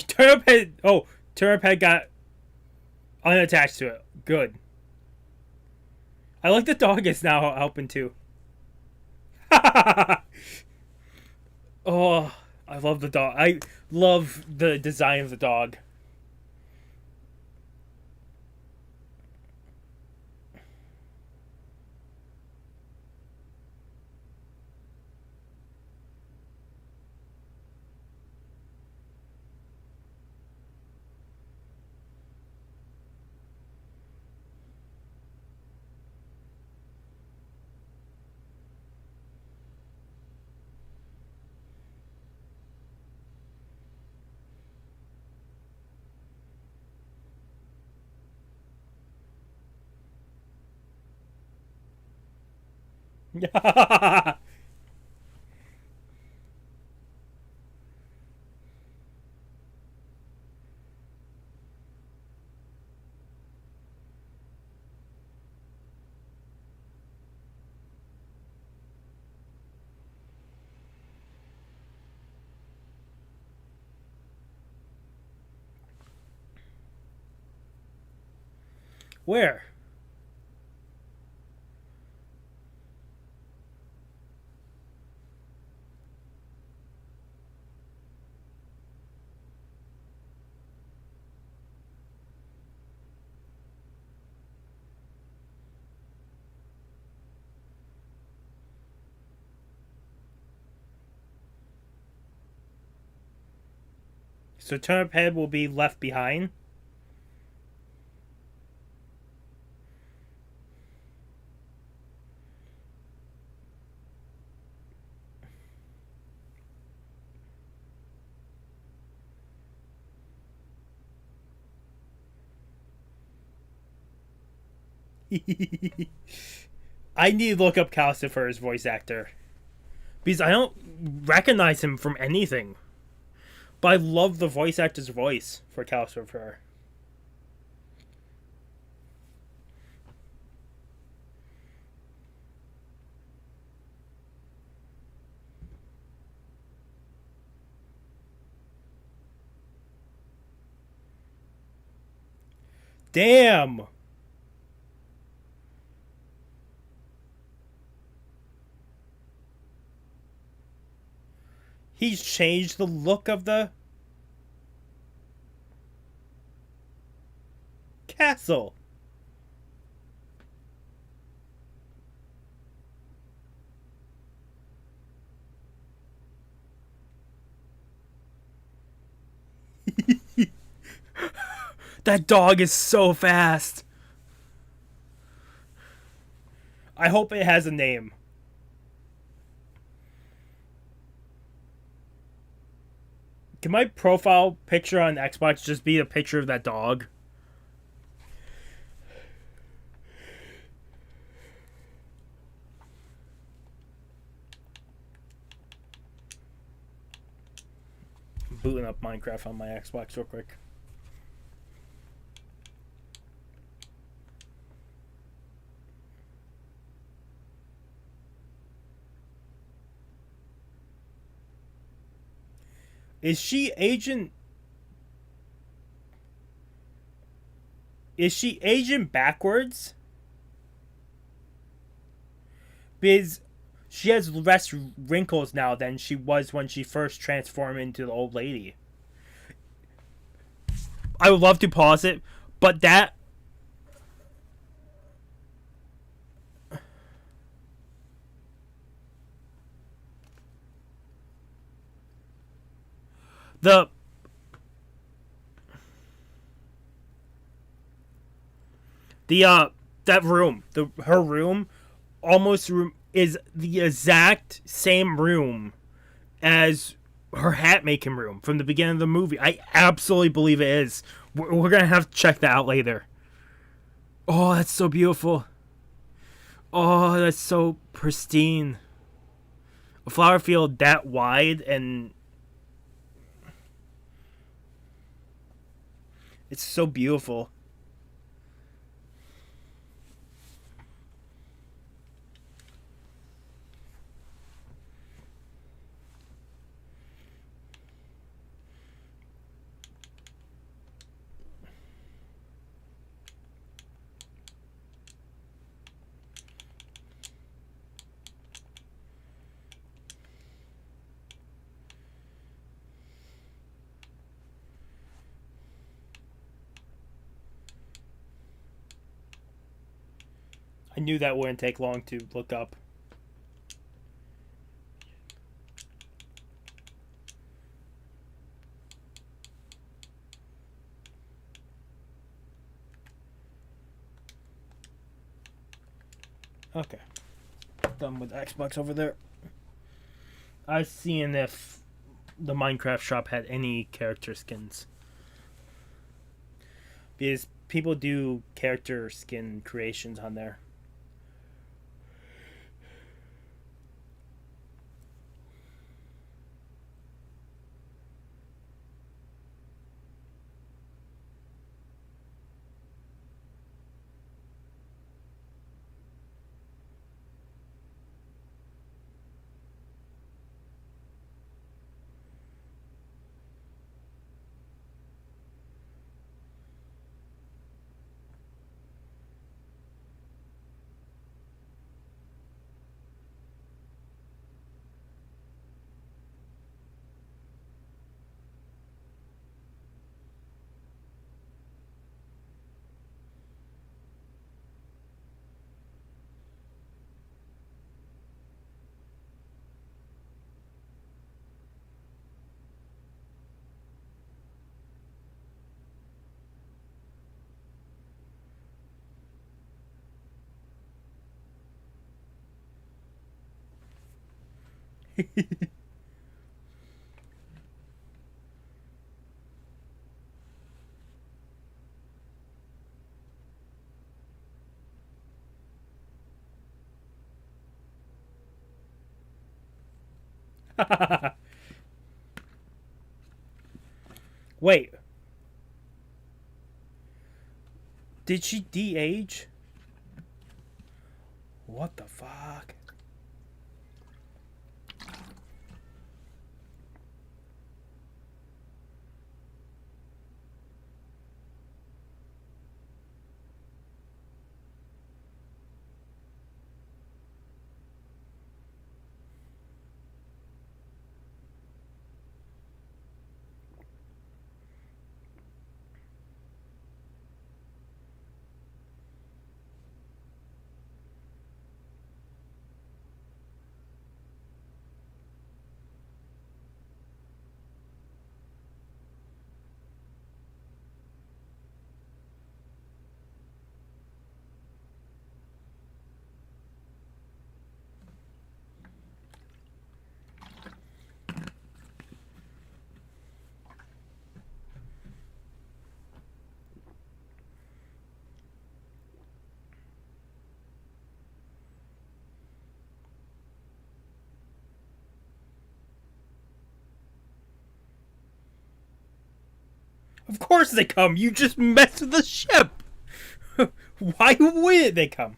Turnip head. Oh, turnip head got unattached to it. Good. I like the dog is now helping too. Oh, I love the dog. I love the design of the dog. Where? So Turnip Head will be left behind. I need to look up Calcifer's voice actor because I don't recognize him from anything. But I love the voice actor's voice for Calcifer. Damn! He's changed the look of the castle. That dog is so fast. I hope it has a name. Can my profile picture on Xbox just be a picture of that dog? I'm booting up Minecraft on my Xbox real quick. Is she Agent? Is she Agent backwards? Because she has less wrinkles now than she was when she first transformed into the old lady. I would love to pause it, but that the that room, her room, almost is the exact same room as her hat making room from the beginning of the movie. I absolutely believe it is. We're gonna have to check that out later. Oh, that's so beautiful. Oh, that's so pristine. A flower field that wide and it's so beautiful. I knew that wouldn't take long to look up. Okay. Done with Xbox over there. I was seeing if the Minecraft shop had any character skins. Because people do character skin creations on there. Wait, did she de-age? What the fuck? Of course they come. You just messed with the ship. Why would they come?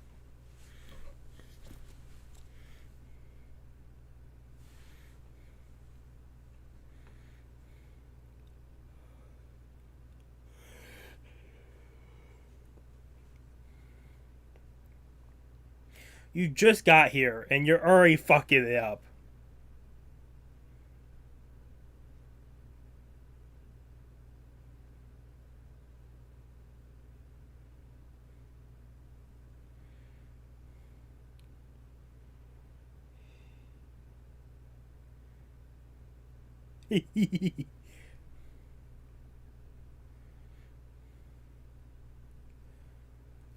You just got here and you're already fucking it up.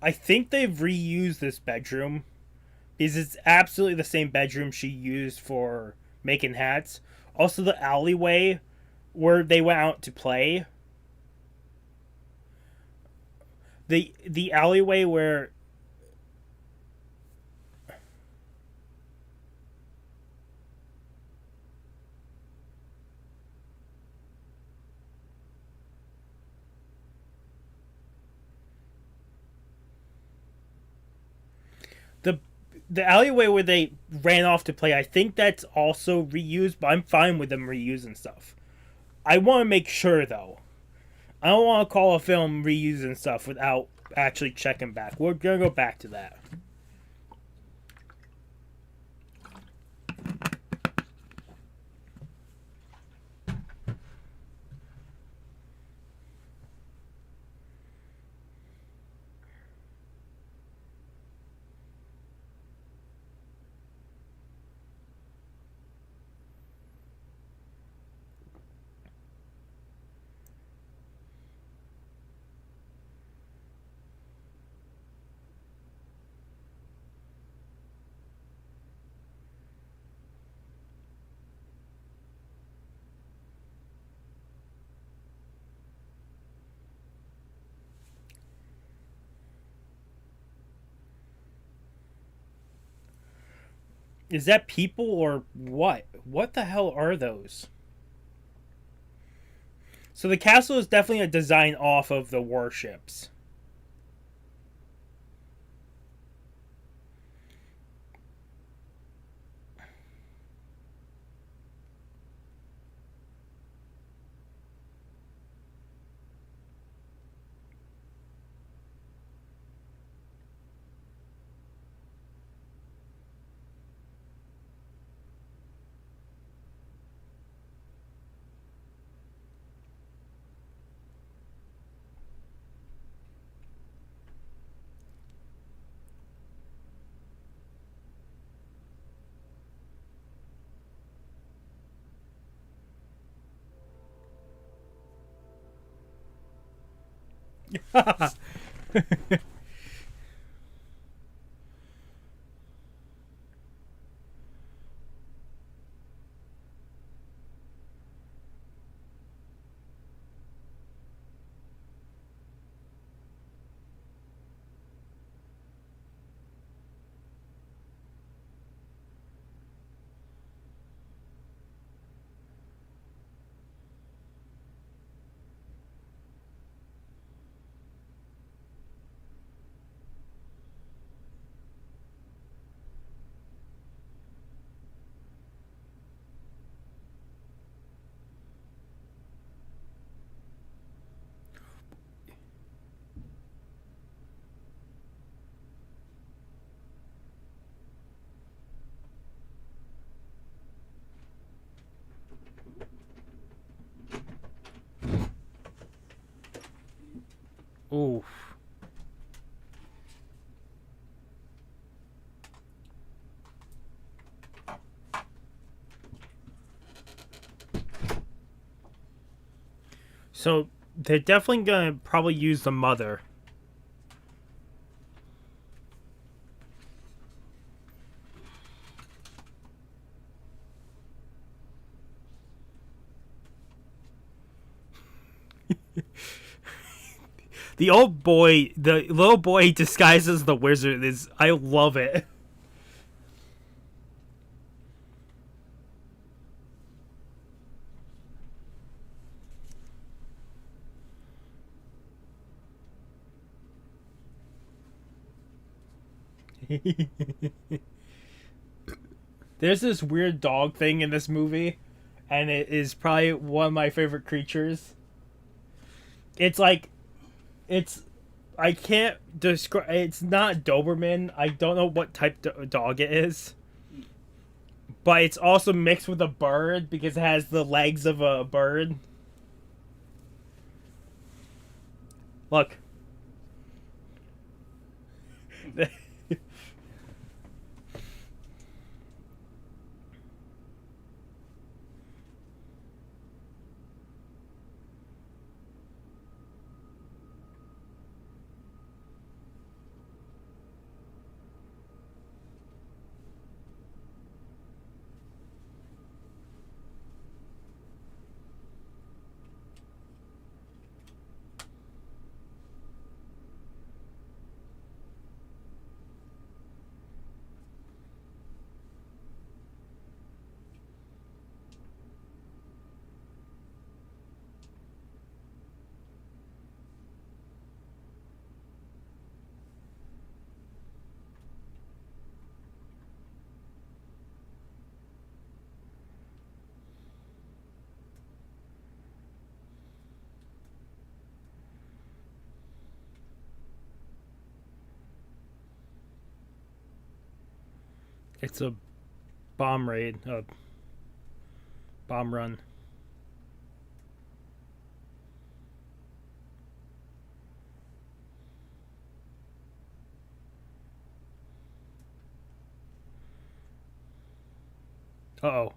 I think they've reused this bedroom because it's absolutely the same bedroom she used for making hats. Also, the alleyway where they went out to play. The alleyway where the the alleyway where they ran off to play, I think that's also reused, but I'm fine with them reusing stuff. I want to make sure though. I don't want to call a film reusing stuff without actually checking back. We're gonna go back to that. Is that people or what? What the hell are those? So the castle is definitely a design off of the warships. So they're definitely gonna probably use the mother. The little boy disguised as the wizard is. I love it. There's this weird dog thing in this movie, and it is probably one of my favorite creatures. It's like, it's I can't describe. It's not Doberman. I don't know what type dog it is, but it's also mixed with a bird because it has the legs of a bird. Look. It's a bomb raid, a bomb run. Uh oh.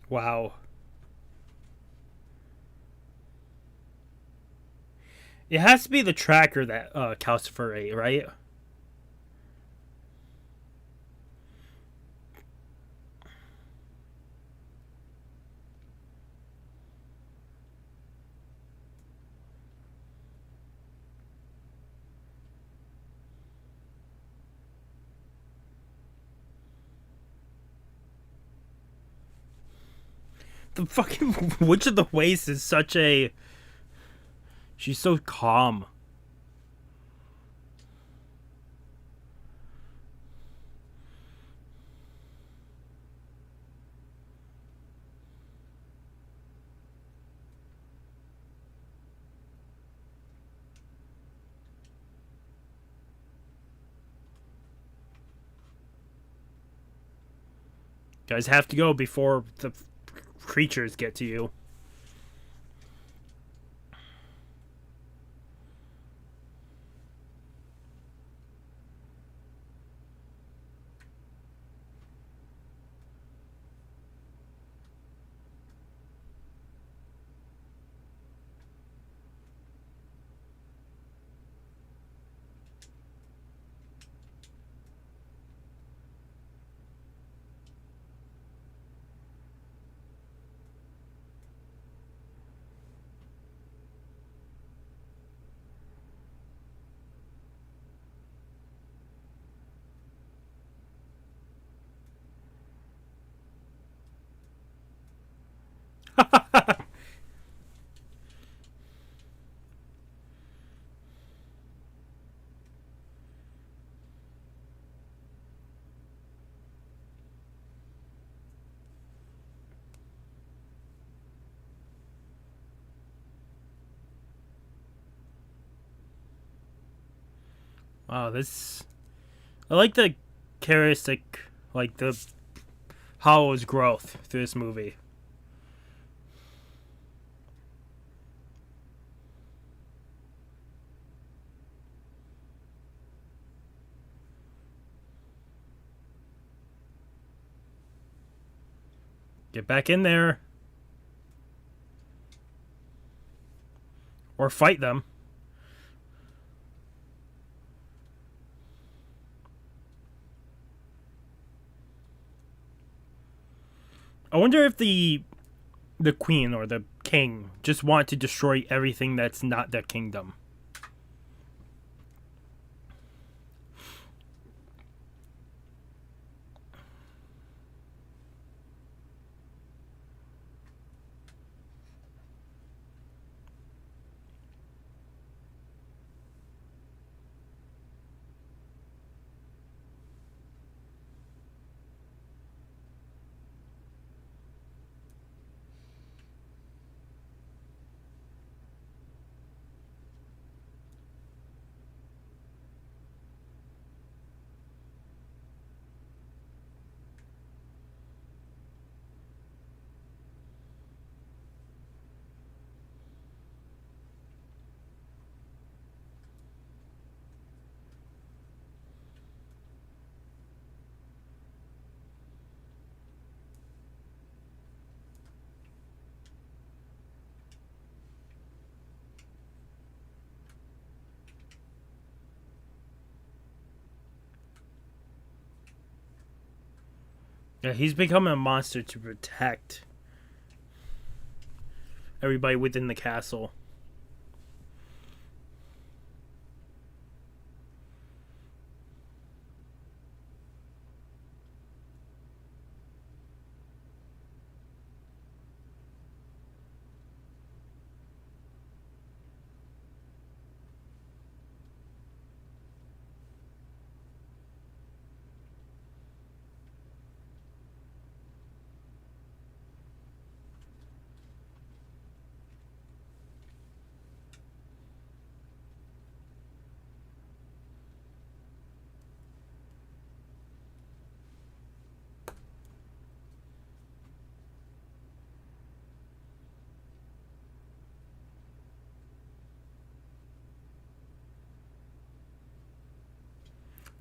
Wow. It has to be the tracker that Calcifer ate, right? The fucking Witch of the Waste is such a. She's so calm. Guys have to go before the creatures get to you. Wow, this. I like the characteristic, like the Howl's growth through this movie. Get back in there. Or fight them. I wonder if the queen or the king just want to destroy everything that's not their kingdom. Yeah, he's becoming a monster to protect everybody within the castle.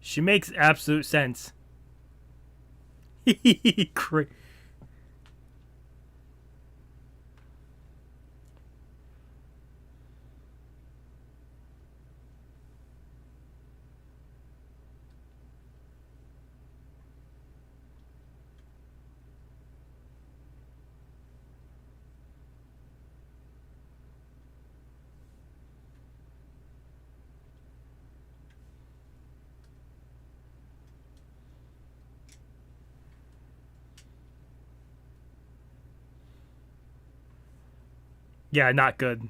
She makes absolute sense. Yeah, not good.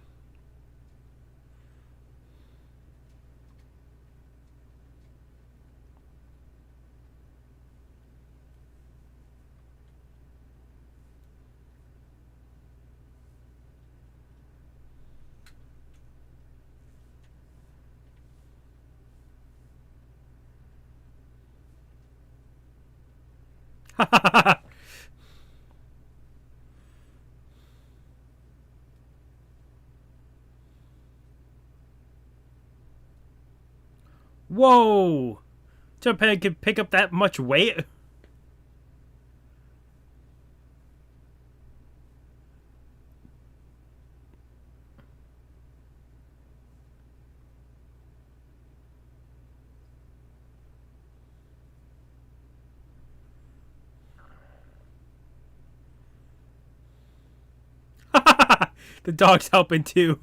Whoa! Japan could pick up that much weight? The dog's helping too.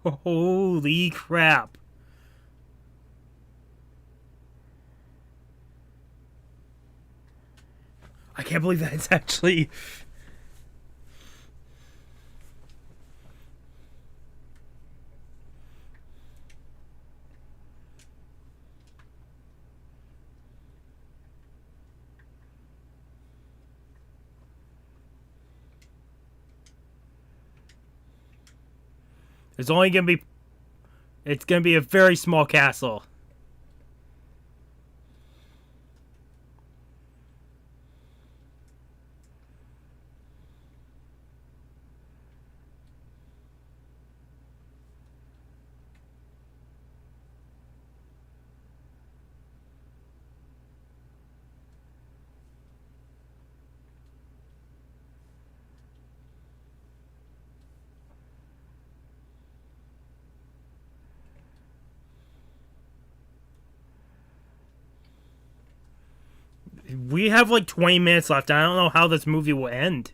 Holy crap. I can't believe that it's actually... It's only gonna be... It's gonna be a very small castle. We have like 20 minutes left. I don't know how this movie will end.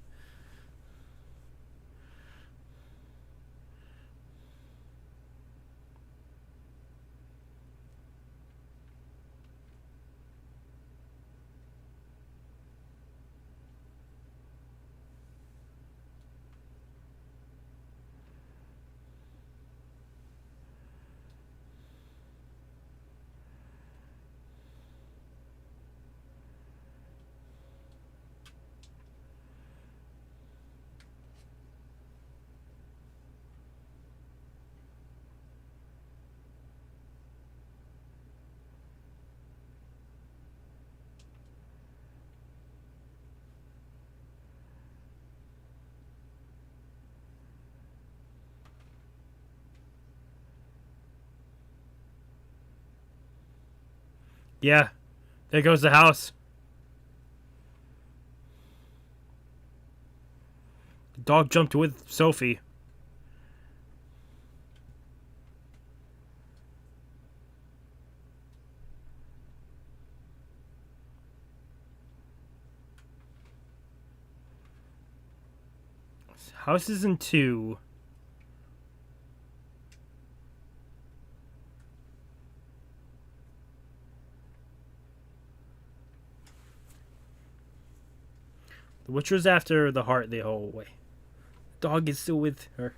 Yeah, there goes the house. The dog jumped with Sophie. House is in 2. The Witcher's after the heart the whole way. The dog is still with her.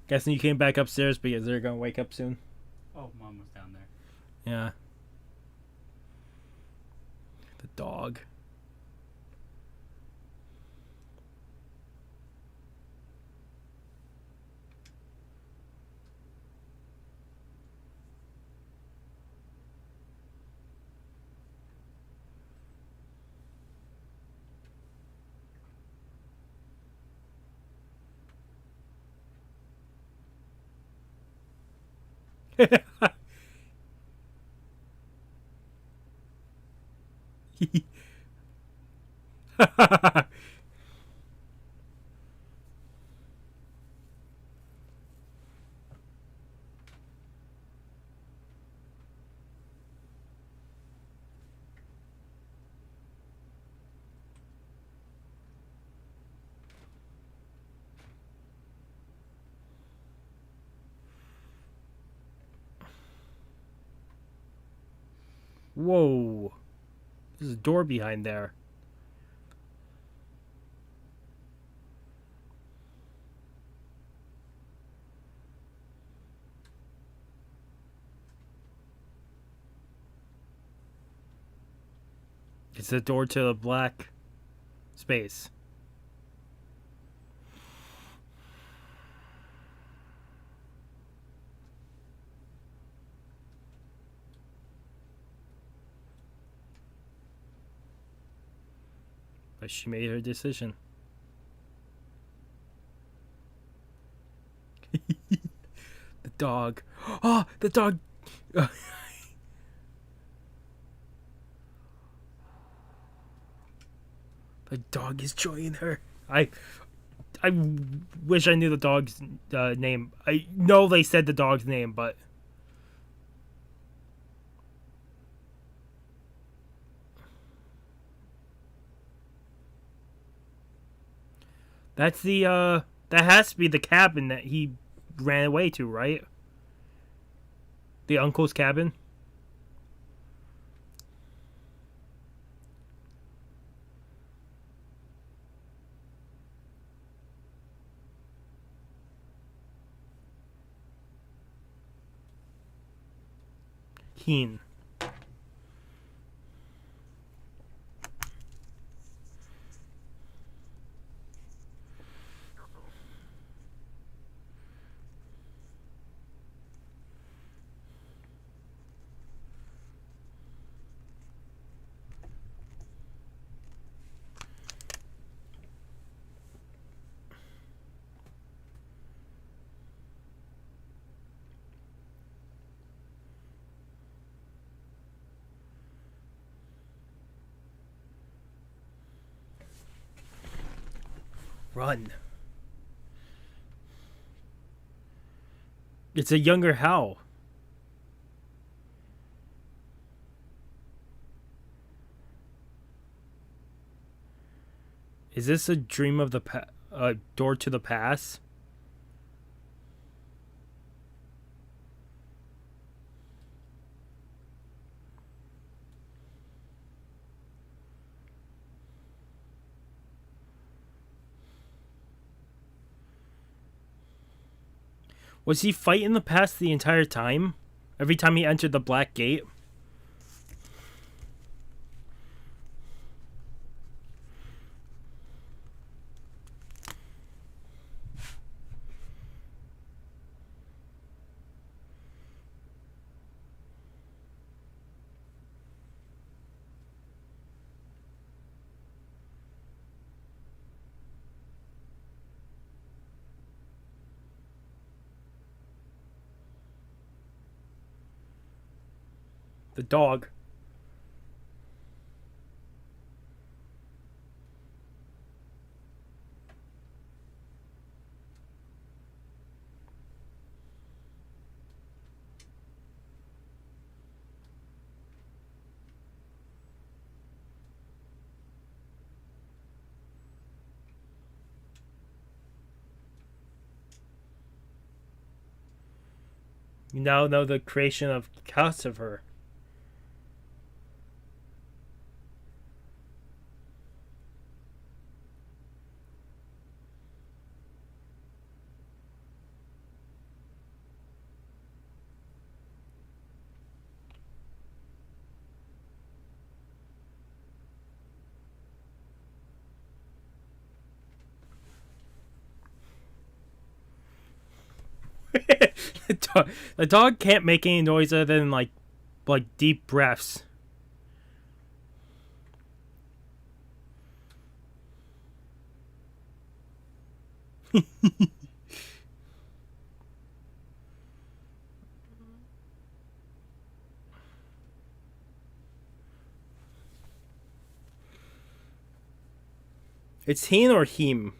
Guessing you came back upstairs because they're gonna wake up soon. Oh, Mom was down there. Yeah. The dog. Whoa. There's a door behind there. It's the door to the black space. But she made her decision. The dog. Oh, the dog. The dog is joining her. I wish I knew the dog's name. I know they said the dog's name, but... That's the that has to be the cabin that he ran away to, right? The uncle's cabin. Keen. Run. It's a younger Howl. Is this a dream of the door to the past? Was he fighting the past the entire time? Every time he entered the Black Gate? The dog. You now know the creation of Calcifer. The dog can't make any noise other than like deep breaths. It's him or him.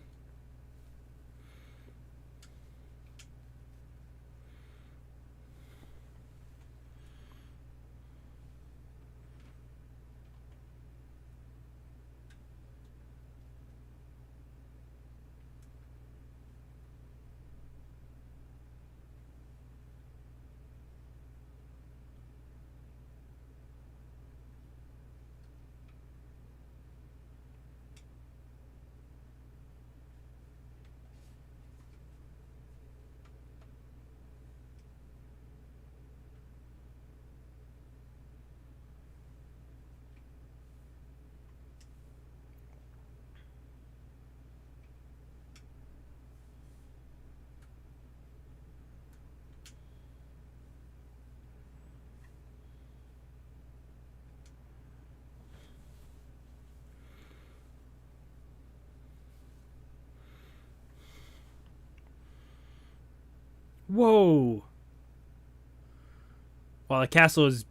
Whoa. While the castle is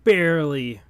barely.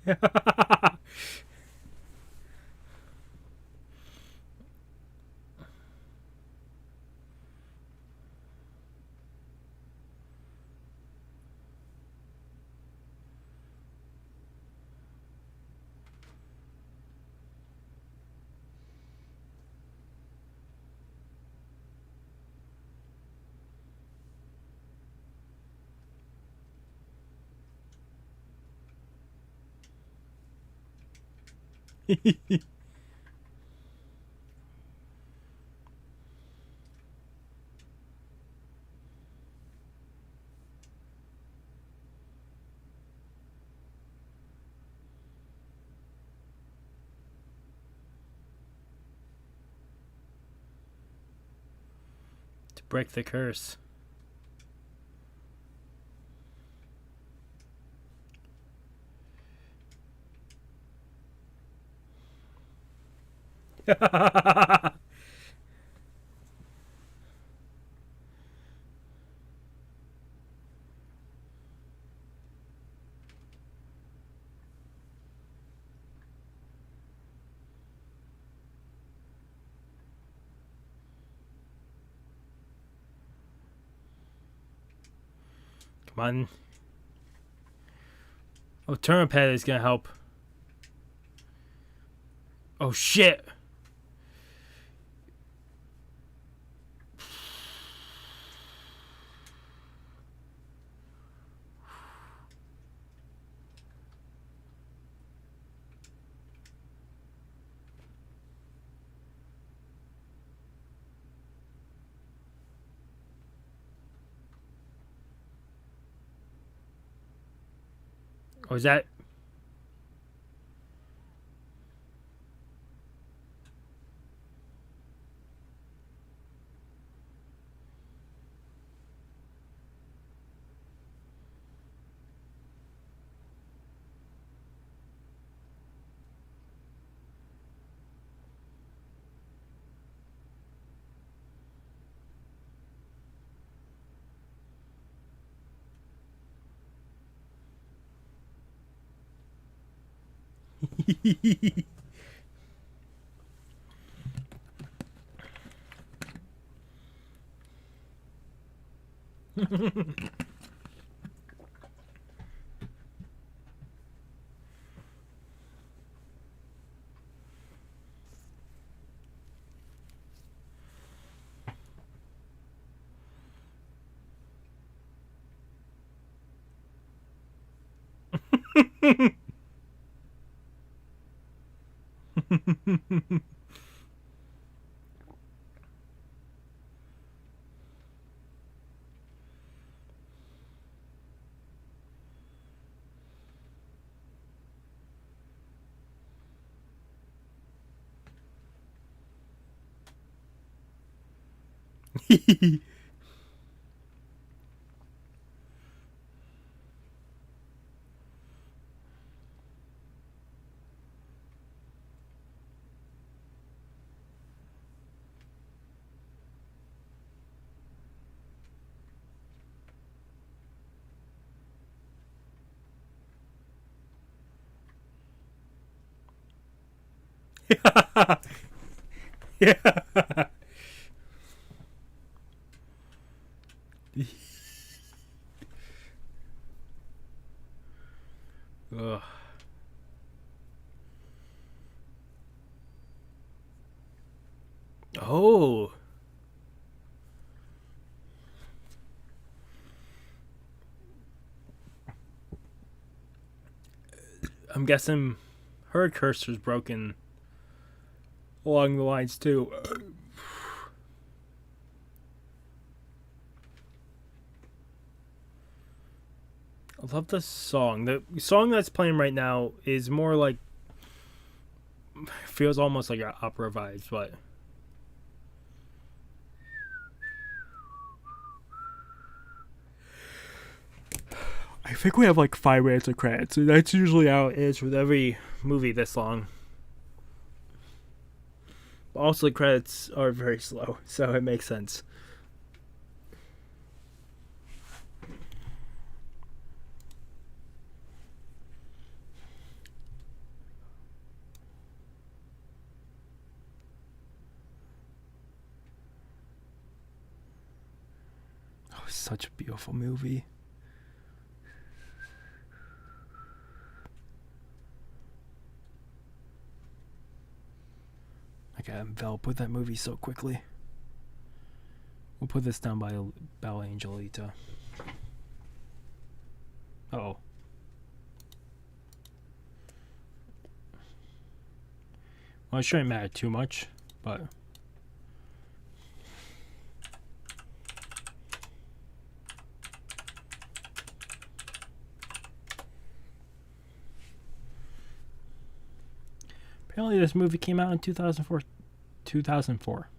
To break the curse. Come on. Oh, turnip head is gonna help. Oh shit. Oh, is that? Yeah. Ugh. Oh. I'm guessing her cursor's broken along the lines too. I love the song. The song that's playing right now is more like, feels almost like an opera vibes, but I think we have like 5 minutes of credits. So that's usually how it is with every movie this long. Also, the credits are very slow, so it makes sense. such a beautiful movie. I got enveloped with that movie so quickly. We'll put this down by Bella Angelita. Uh-oh. Well, it shouldn't matter too much, but... apparently this movie came out in 2004. 2004.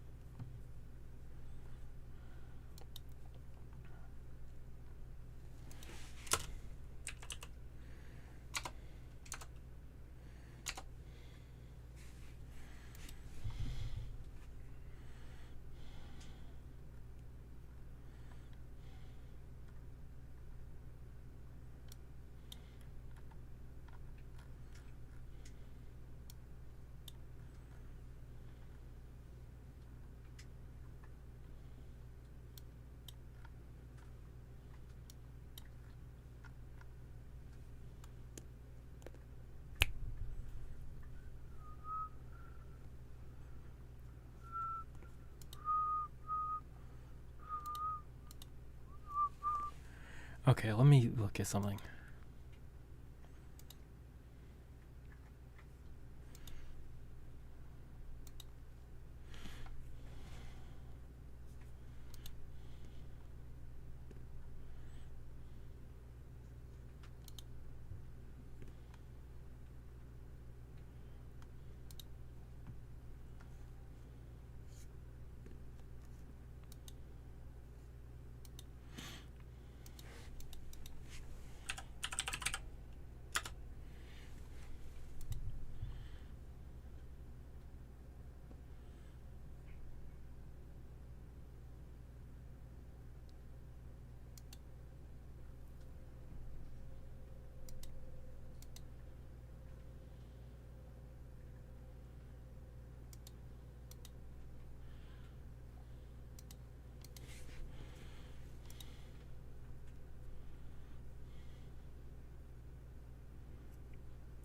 Okay, let me look at something.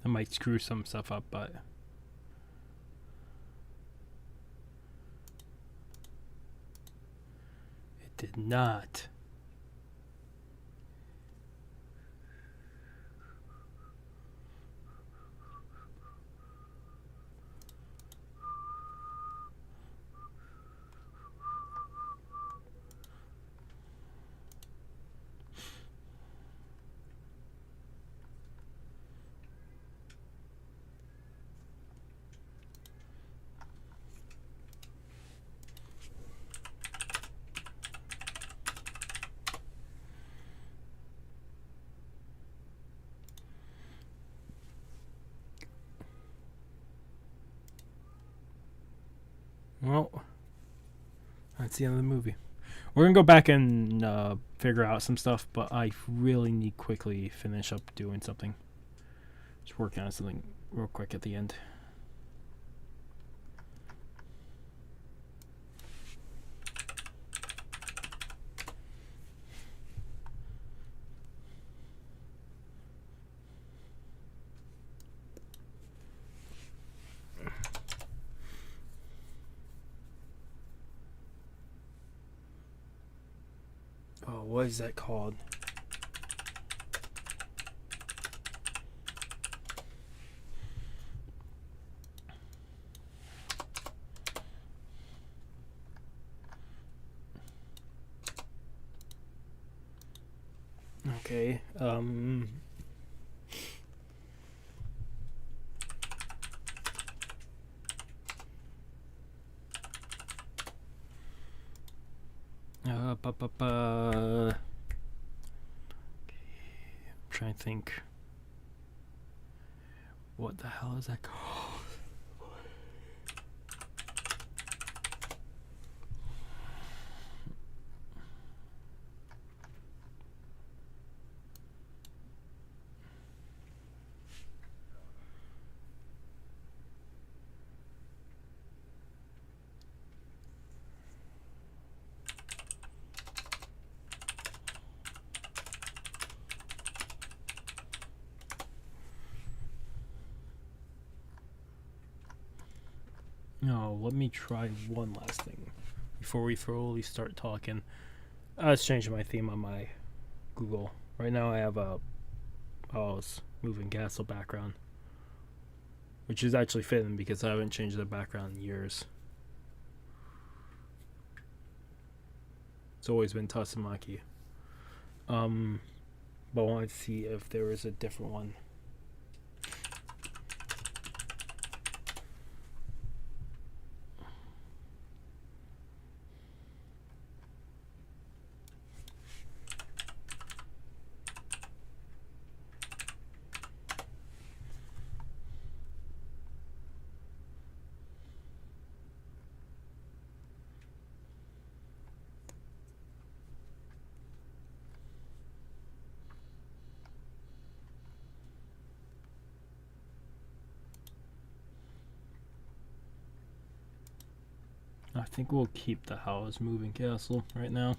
I might screw some stuff up, but it did not. Well, that's the end of the movie. We're gonna go back and figure out some stuff, but I really need quickly finish up doing something. Just working on something real quick at the end. Oh, what is that called? Okay, I'm trying to think. What the hell is that called? No, let me try one last thing before we fully start talking. Let's change my theme on my Google. Right now I have a Howl's moving castle background, which is actually fitting because I haven't changed the background in years. It's always been Tatsumaki. But I wanted to see if there was a different one. I think we'll keep the Howl's moving castle right now.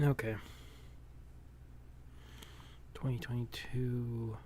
Okay. 2022.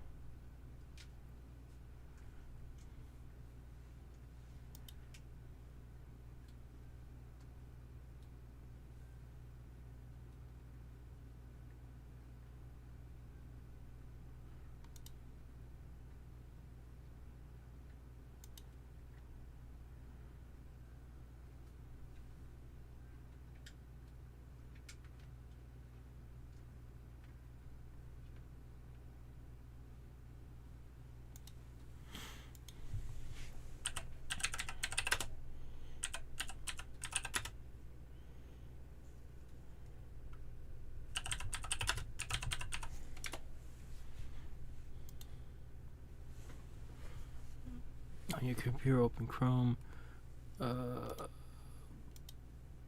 On your computer, open Chrome.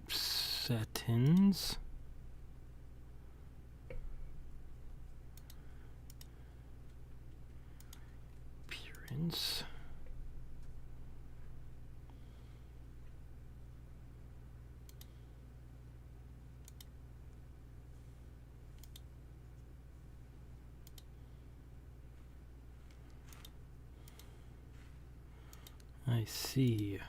Settings. Appearance. I see.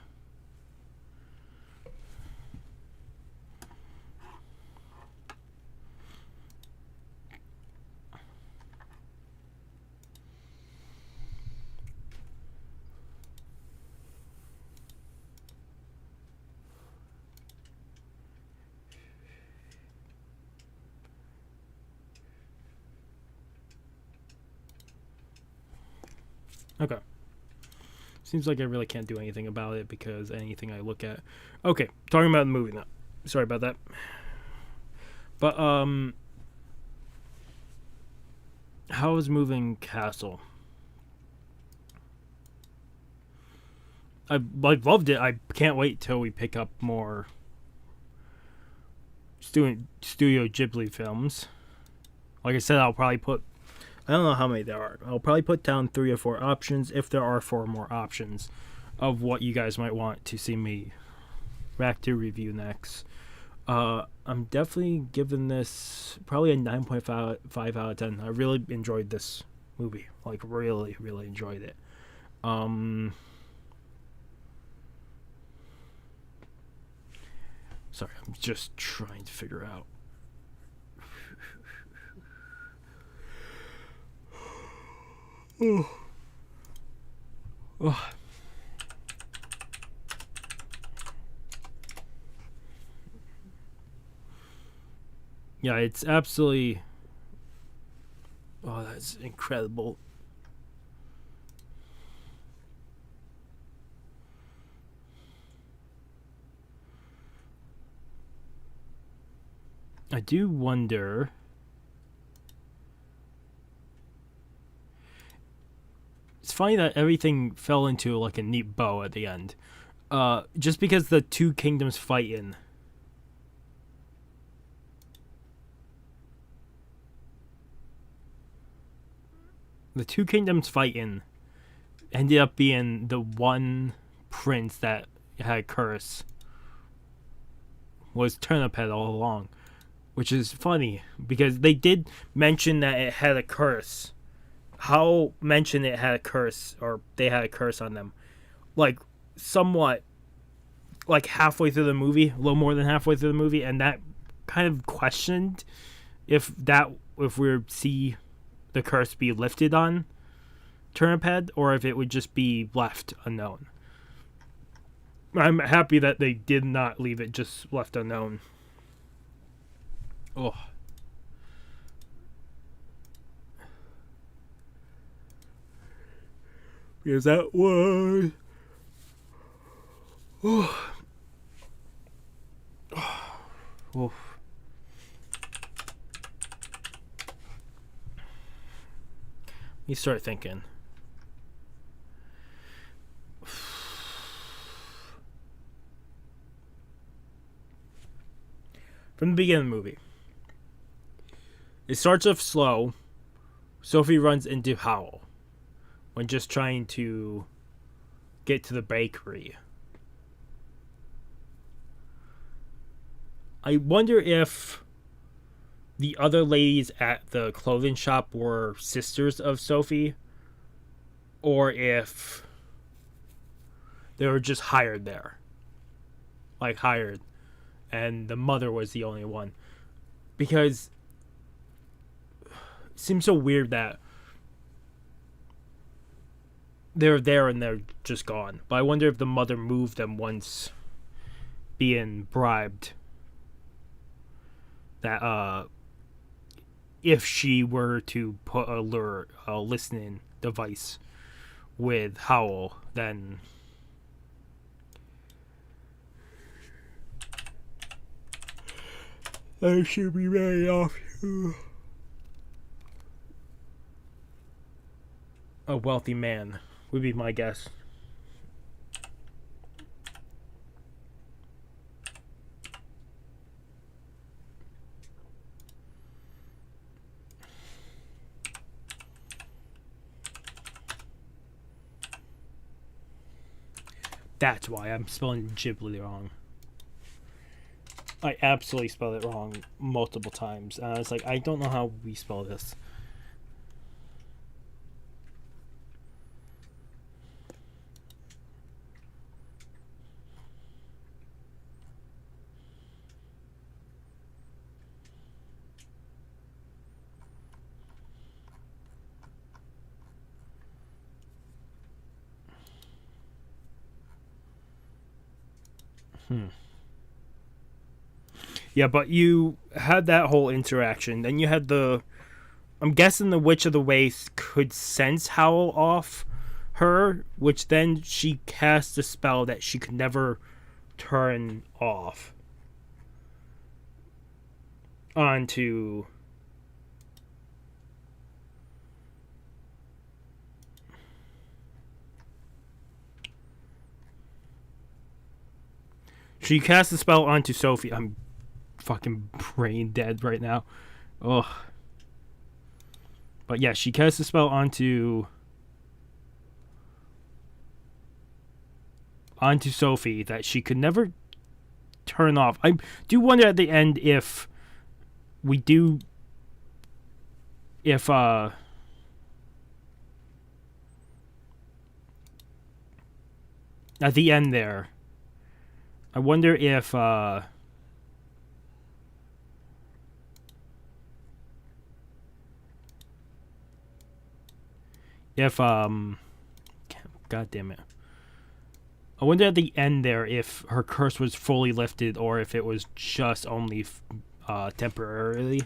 Okay. Seems like I really can't do anything about it because anything I look at. Okay, talking about the movie now. Sorry about that. But Howl's Moving Castle. I loved it. I can't wait till we pick up more Studio Ghibli films. Like I said, I'll probably put, I don't know how many there are. I'll probably put down 3 or 4 options if there are 4 more options of what you guys might want to see me back to review next. I'm definitely giving this probably a 9.5 out of 10. I really enjoyed this movie. Like, really, really enjoyed it. Sorry, I'm just trying to figure out. Oh. Yeah, it's absolutely... Oh, that's incredible. I do wonder funny that everything fell into like a neat bow at the end. Just because the two kingdoms fight in. The two kingdoms fighting ended up being the one prince that had a curse was Turnip Head all along, which is funny because they did mention that it had a curse. Howl mentioned it had a curse, or they had a curse on them, like somewhat, like halfway through the movie, a little more than halfway through the movie, and that kind of questioned if we see the curse be lifted on Turnip Head, or if it would just be left unknown. I'm happy that they did not leave it just left unknown. Oh. Because that was... Oh. Oh. You start thinking. From the beginning of the movie, it starts off slow. Sophie runs into Howl when just trying to get to the bakery. I wonder if the other ladies at the clothing shop were sisters of Sophie, or if they were just hired there. Like, hired. And the mother was the only one. Because it seems so weird that they're there and they're just gone. But I wonder if the mother moved them once being bribed. That, if she were to put a listening device with Howl, then I should be very off to a wealthy man, would be my guess. That's why I'm spelling Ghibli wrong. I absolutely spelled it wrong multiple times. It's like, I don't know how we spell this. Yeah, but you had that whole interaction. Then you had I'm guessing the Witch of the Waste could sense Howl off her, which then she cast a spell that she could never turn off onto she cast a spell onto Sophie. I'm fucking brain dead right now. Ugh. But yeah, she cast a spell onto Sophie that she could never turn off. I do wonder at the end if at the end there, I wonder if God damn it. I wonder at the end there if her curse was fully lifted or if it was just only temporarily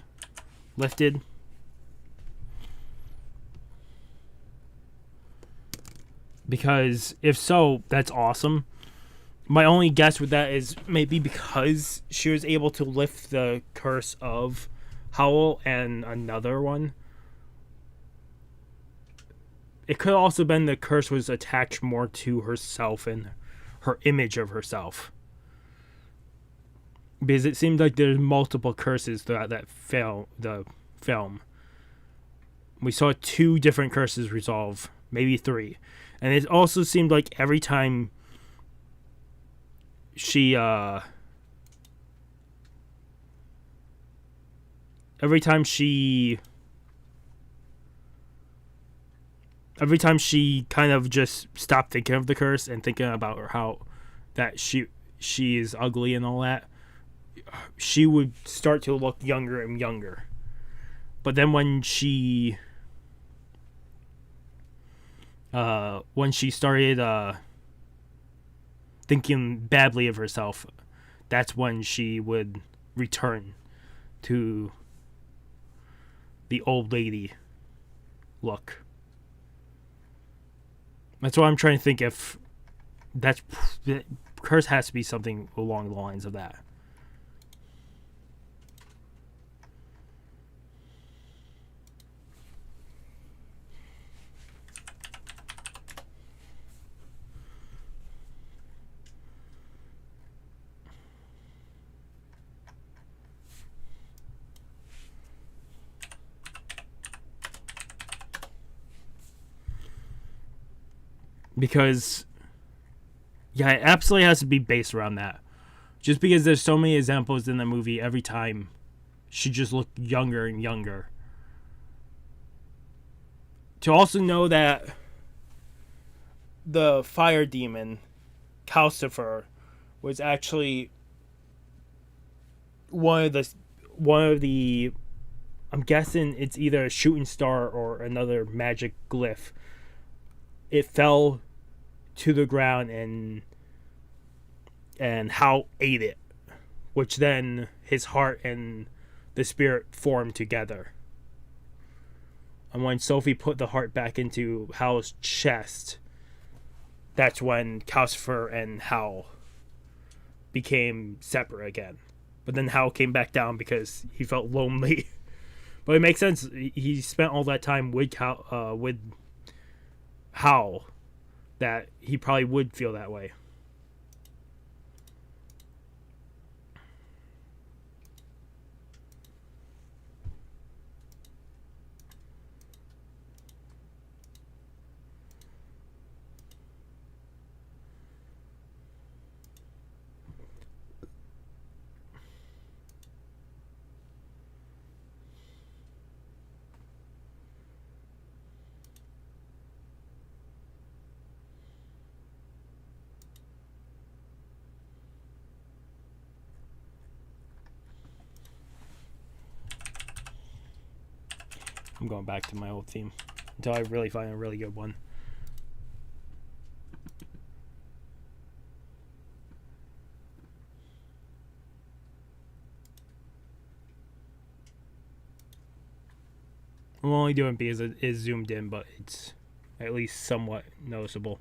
lifted. Because if so, that's awesome. My only guess with that is maybe because she was able to lift the curse of Howl and another one. it could also been the curse was attached more to herself and her image of herself. Because it seemed like there's multiple curses throughout the film. We saw 2 different curses resolve, maybe 3. And it also seemed like every time she kind of just stopped thinking of the curse and thinking about how that she is ugly and all that, she would start to look younger and younger. But then when she started thinking badly of herself, that's when she would return to the old lady look. That's why I'm trying to think if that curse has to be something along the lines of that. Because, yeah, it absolutely has to be based around that. Just because there's so many examples in the movie, every time she just looked younger and younger. To also know that the fire demon, Calcifer, was actually one of the I'm guessing it's either a shooting star or another magic glyph. It fell to the ground and Howl ate it, which then his heart and the spirit formed together. And when Sophie put the heart back into Howl's chest, that's when Calcifer and Howl became separate again. But then Howl came back down because he felt lonely. But it makes sense. He spent all that time with Howl, that he probably would feel that way. I'm going back to my old theme until I really find a really good one. I'm only doing it because it is zoomed in, but it's at least somewhat noticeable.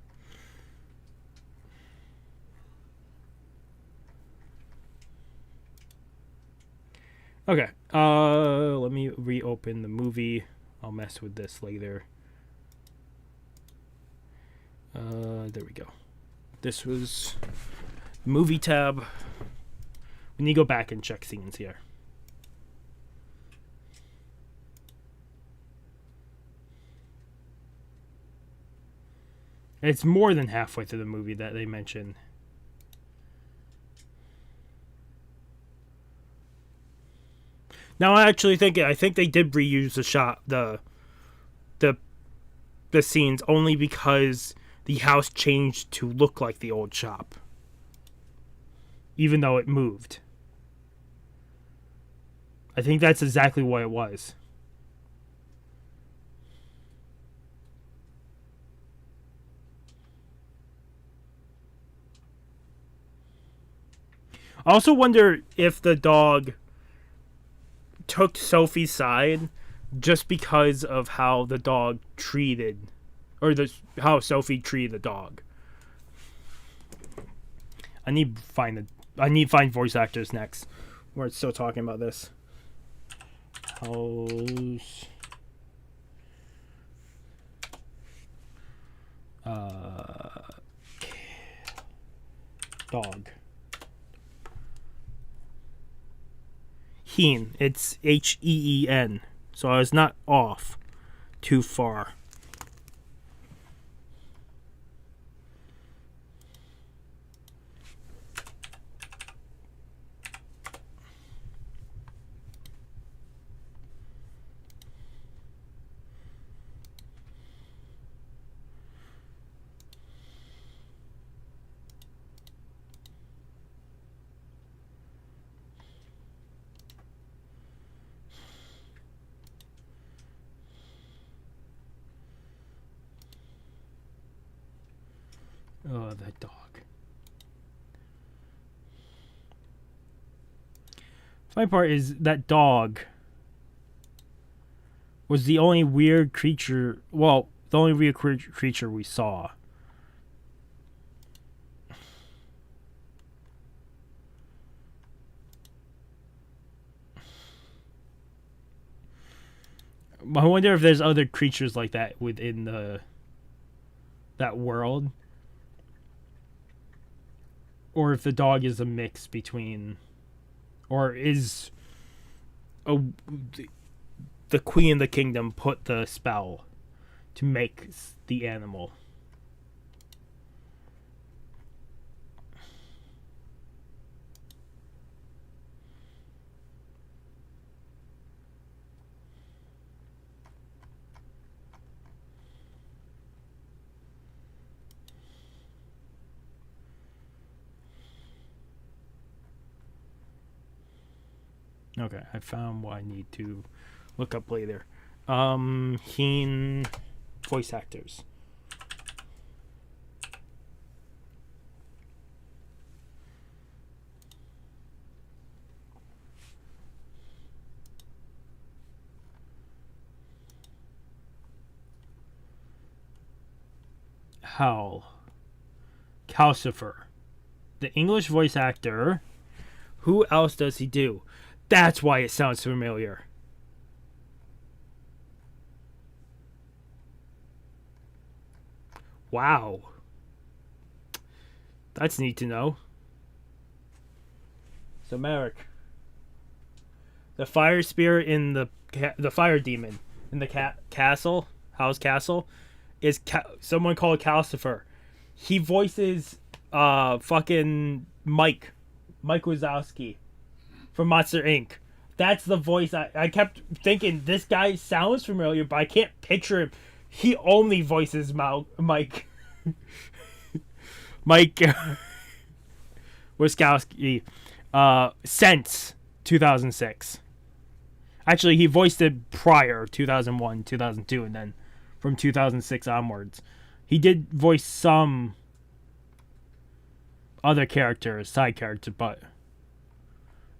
Okay, let me reopen the movie. I'll mess with this later. There we go. This was movie tab. We need to go back and check scenes here. It's more than halfway through the movie that they mention. Now I actually think they did reuse the shot, the scenes, only because the house changed to look like the old shop, even though it moved. I think that's exactly what it was. I also wonder if the dog took Sophie's side just because of how the dog treated, or how Sophie treated the dog. I need to find voice actors next. We're still talking about this. House Uh, dog. Heen. It's Heen. So I was not off too far. Oh, that dog. Funny part is that dog was the only weird creature. Well, the only weird creature we saw. I wonder if there's other creatures like that within that world, or if the dog is a mix between, or is the queen of the kingdom put the spell to make the animal. Okay, I found what I need to look up later. Heen voice actors. Howl. Calcifer. The English voice actor. Who else does he do? That's why it sounds familiar. Wow. That's neat to know. So Merrick, the fire spirit in the fire demon in the castle, Howl's castle, is someone called Calcifer. He voices fucking Mike Wazowski from Monster Inc. That's the voice. I kept thinking this guy sounds familiar, but I can't picture him. He only voices Mike Wazowski since 2006. Actually, he voiced it prior 2001, 2002, and then from 2006 onwards. He did voice some other characters, side characters, but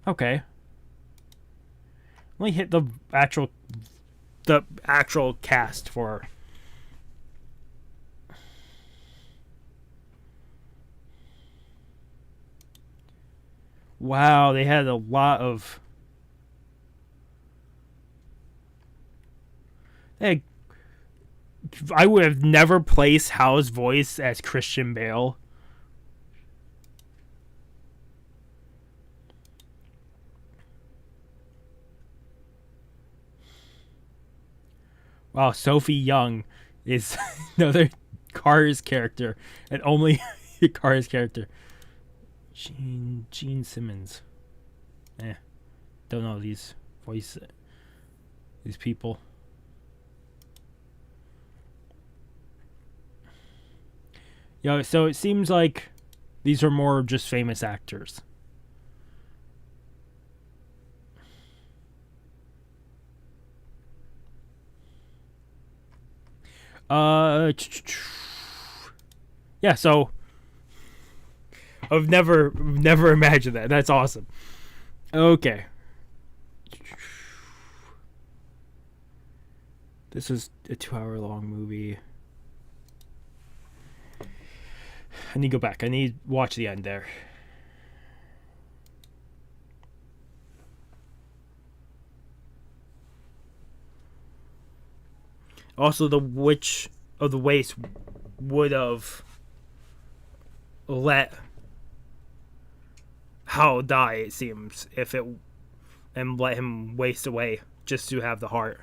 okay. Let me hit the actual cast for. Wow, they had a lot of. I would have never placed Howl's voice as Christian Bale. Wow, Sophie Young is another Cars character, and only a Cars character. Gene Simmons. Don't know these people. Yeah, so it seems like these are more just famous actors. Yeah, so I've never imagined that. That's awesome. Okay. This is a 2-hour-long movie. I need to go back. I need to watch the end there. Also, the Witch of the Waste would have let Howl die, it seems, if it and let him waste away just to have the heart.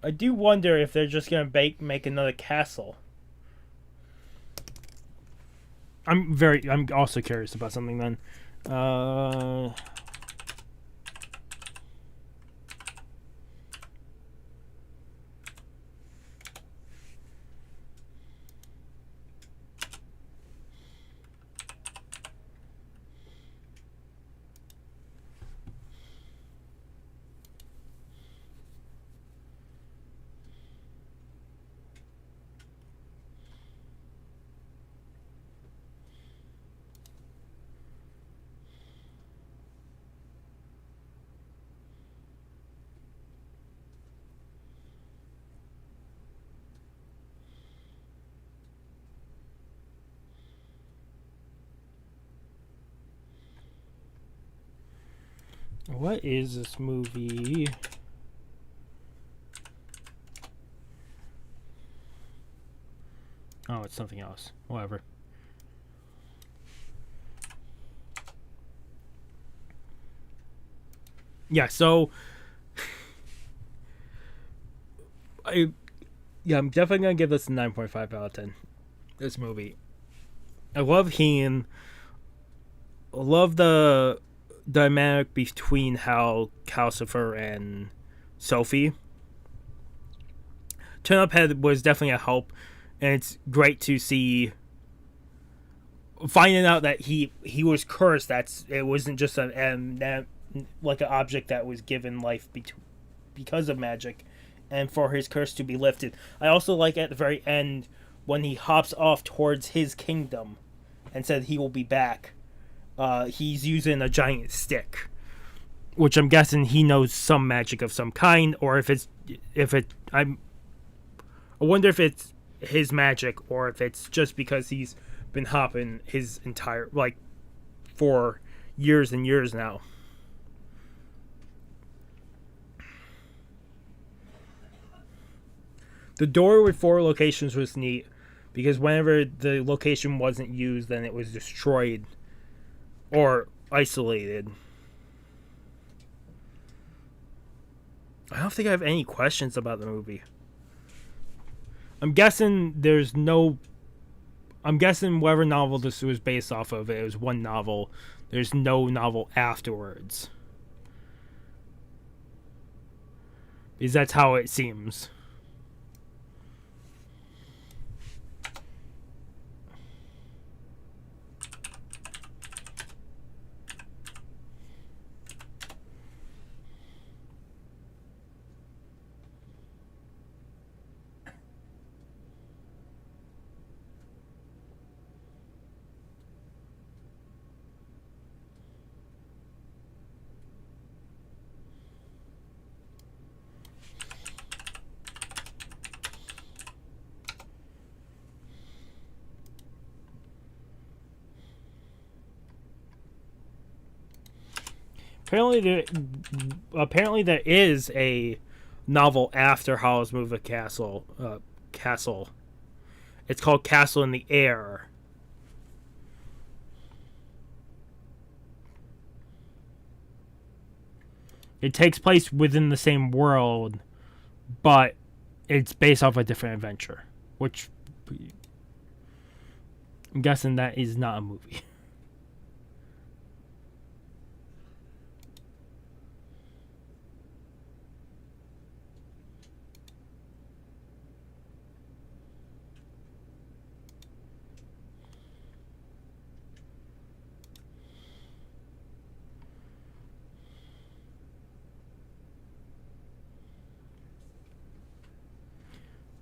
I do wonder if they're just gonna make another castle. I'm also curious about something then. What is this movie? Oh, it's something else. Whatever. Yeah, so I'm definitely gonna give this a 9.5 out of 10. This movie. I love Heen. I love the dynamic between how Calcifer and Sophie. Turn Up Head was definitely a help, and it's great to see finding out that he was cursed. It wasn't just like an object that was given life because of magic, and for his curse to be lifted. I also like at the very end when he hops off towards his kingdom and said he will be back. He's using a giant stick, which I'm guessing he knows some magic of some kind, or I wonder if it's his magic or if it's just because he's been hopping his entire for years and years now. The door with 4 locations was neat because whenever the location wasn't used, then it was destroyed or isolated. I don't think I have any questions about the movie. I'm guessing whatever novel this was based off of, it was one novel. There's no novel afterwards. Because that's how it seems. Apparently there is a novel after Howl's Moving Castle. It's called Castle in the Air. It takes place within the same world, but it's based off a different adventure, which I'm guessing that is not a movie.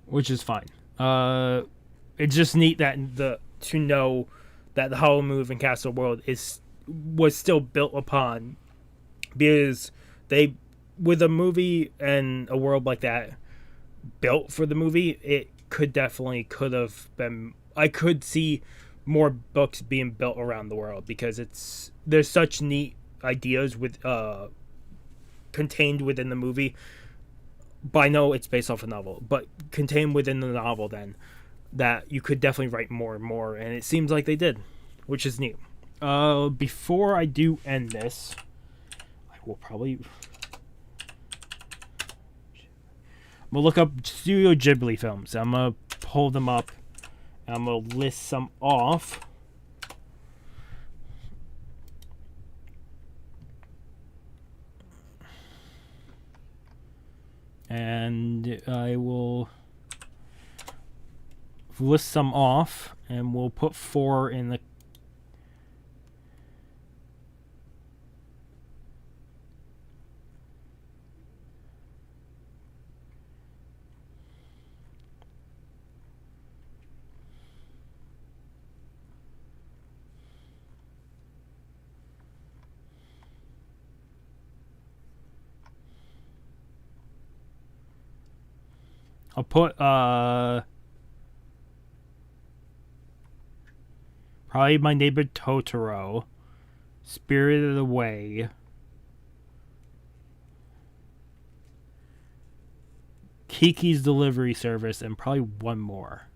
Which is fine. It's just neat that to know that the Howl Moving Castle world is was still built upon, because they, with a movie and a world like that built for the movie, it could have been. I could see more books being built around the world, because there's such neat ideas with contained within the movie. But I know it's based off a novel, but contained within the novel, then, that you could definitely write more and more, and it seems like they did, which is neat. Before I do end this, I will probably... We'll look up Studio Ghibli films. I'm going to pull them up, and I'm going to list some off. And I will list some off, and we'll put 4 in the... I'll put probably My Neighbor Totoro, Spirited Away, Kiki's Delivery Service, and probably one more.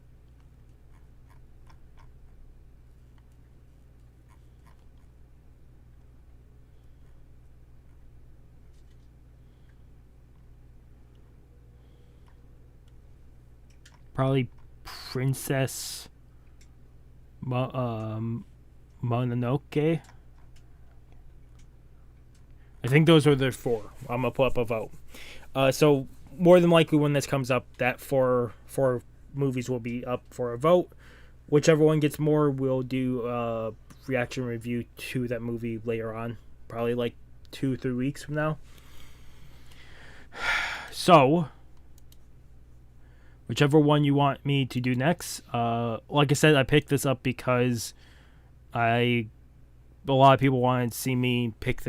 Probably Princess Mononoke. I think those are the 4. I'm going to put up a vote. So more than likely when this comes up, that four movies will be up for a vote. Whichever one gets more, we'll do a reaction review to that movie later on. Probably like 2-3 weeks from now. So... whichever one you want me to do next. Like I said, I picked this up because a lot of people wanted to see me pick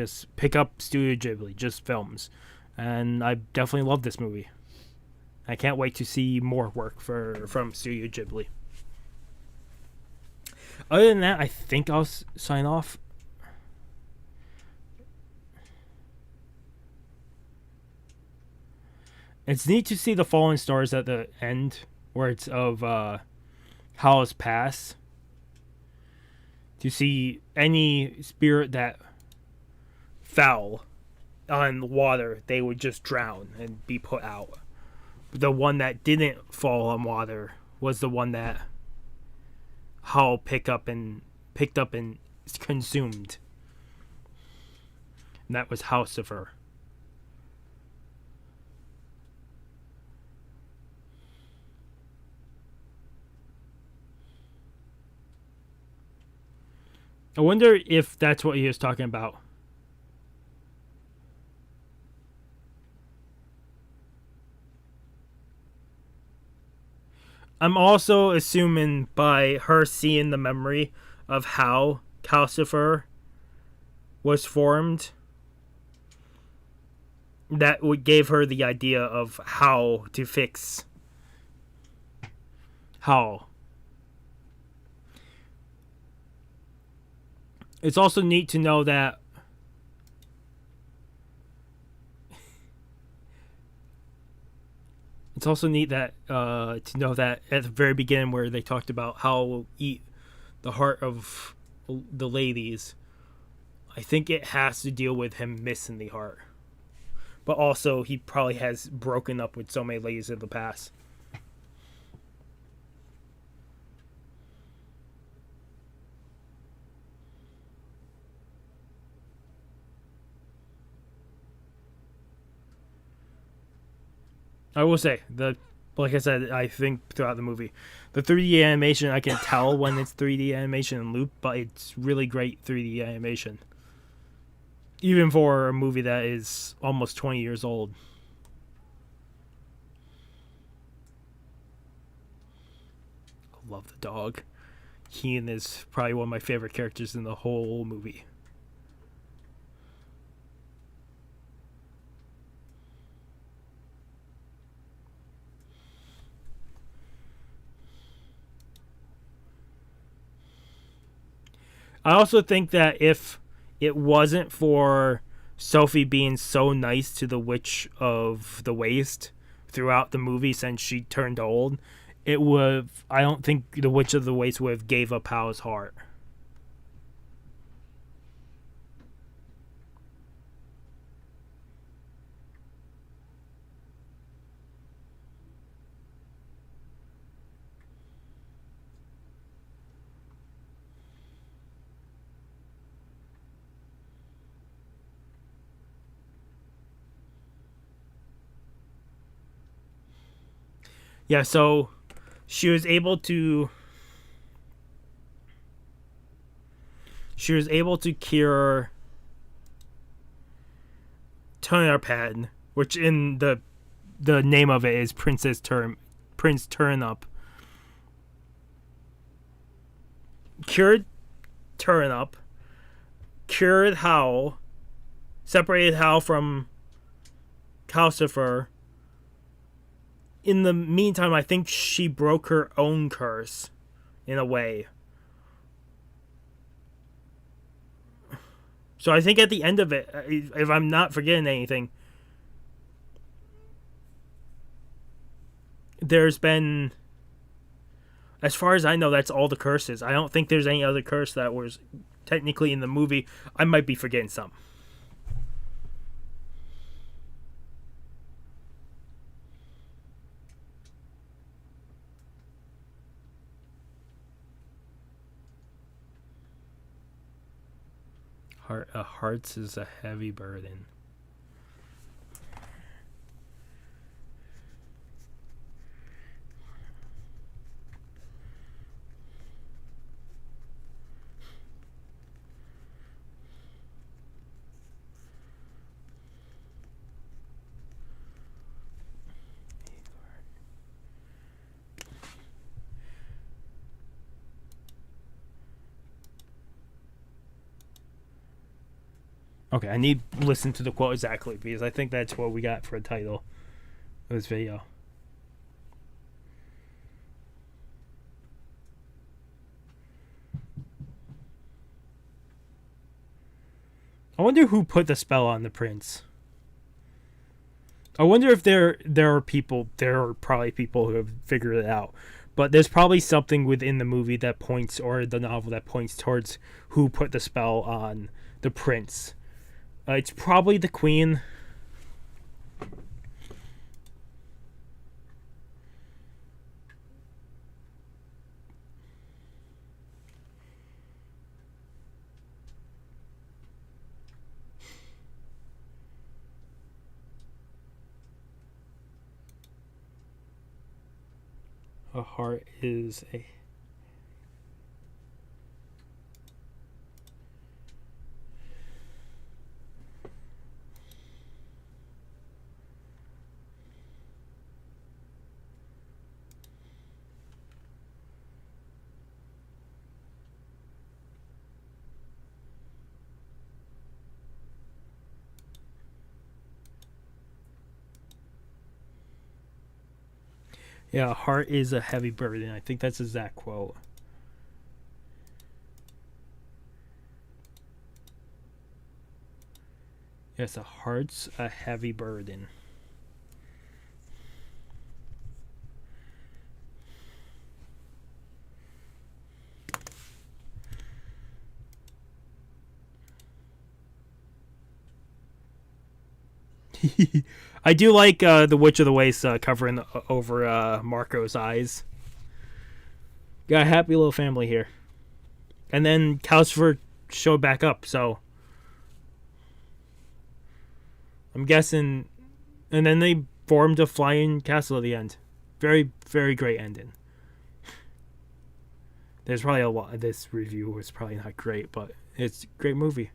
up Studio Ghibli, just films. And I definitely love this movie. I can't wait to see more work from Studio Ghibli. Other than that, I think I'll sign off. It's neat to see the fallen stars at the end, where it's of Howl's Pass. To see any spirit that fell on the water, they would just drown and be put out. The one that didn't fall on water was the one that Howl picked up and consumed. And that was Housifer. I wonder if that's what he was talking about. I'm also assuming by her seeing the memory of how Calcifer was formed, that gave her the idea of how to fix Howl. It's also neat to know that to know that at the very beginning, where they talked about how we'll eat the heart of the ladies, I think it has to deal with him missing the heart. But also, he probably has broken up with so many ladies in the past. I will say, like I said, I think throughout the movie, the 3D animation, I can tell when it's 3D animation in loop, but it's really great 3D animation. Even for a movie that is almost 20 years old. I love the dog. Keen is probably one of my favorite characters in the whole movie. I also think that if it wasn't for Sophie being so nice to the Witch of the Waste throughout the movie since she turned old, it would. I don't think the Witch of the Waste would have gave up Howl's heart. Yeah, so she was able to cure Turniphead, which in the name of it is Prince Turnip. Cured Turnip, cured Howl, separated Howl from Calcifer. In the meantime, I think she broke her own curse, in a way. So I think at the end of it, if I'm not forgetting anything, there's been, as far as I know, that's all the curses. I don't think there's any other curse that was technically in the movie. I might be forgetting some. Hearts is a heavy burden. Okay, I need to listen to the quote exactly because I think that's what we got for a title of this video. I wonder who put the spell on the prince. I wonder if there are probably people who have figured it out. But there's probably something within the movie that points, or the novel that points towards who put the spell on the prince. It's probably the queen. A heart is a... Yeah, a heart is a heavy burden. I think that's the exact quote. Yes, a heart's a heavy burden. I do like the Witch of the Waste covering over Marco's eyes. Got a happy little family here. And then Calcifer showed back up, so I'm guessing. And then they formed a flying castle at the end. Very, very great ending. There's probably a lot. This review was probably not great, but it's a great movie.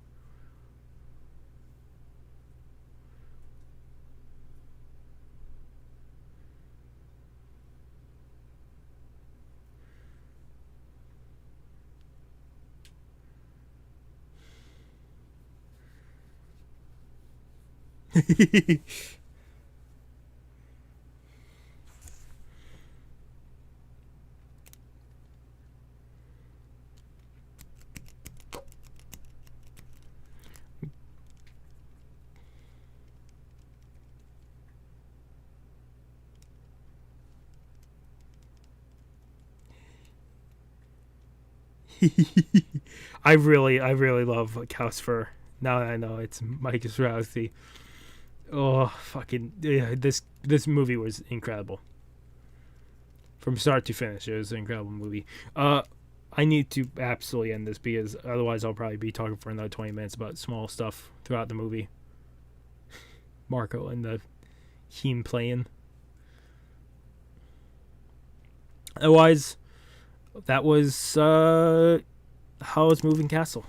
I really love Cow's Fur. Now that I know it's Mike Wazowski. Oh, fucking yeah! This movie was incredible from start to finish. It was an incredible movie. I need to absolutely end this because otherwise I'll probably be talking for another 20 minutes about small stuff throughout the movie. Marco and the heme playing. Otherwise, that was Howl's Moving Castle.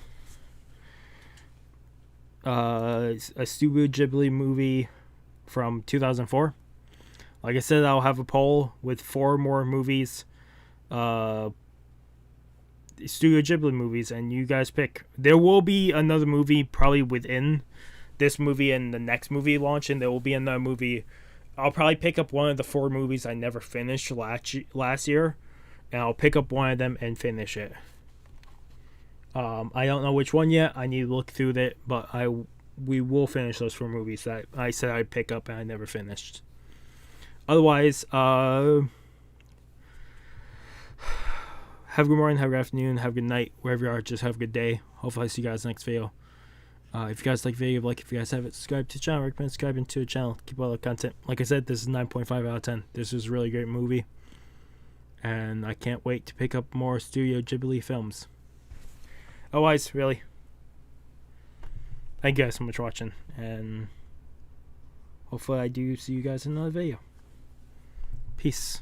A Studio Ghibli movie from 2004. Like I said, I'll have a poll with 4 more movies, Studio Ghibli movies, and you guys pick. There will be another movie probably within this movie and the next movie launch, and there will be another movie. I'll probably pick up one of the 4 movies I never finished last year, and I'll pick up one of them and finish it. I don't know which one yet. I need to look through it, but we will finish those 4 movies that I said I'd pick up and I never finished. Otherwise, have a good morning, have a good afternoon, have a good night, wherever you are. Just have a good day. Hopefully I see you guys next video. If you guys like the video, like. If you guys haven't subscribed to the channel, recommend subscribing to the channel. Keep all the content. Like I said, this is 9.5 out of 10. This is a really great movie, and I can't wait to pick up more Studio Ghibli films. Otherwise, really, thank you guys so much for watching, and hopefully I do see you guys in another video. Peace.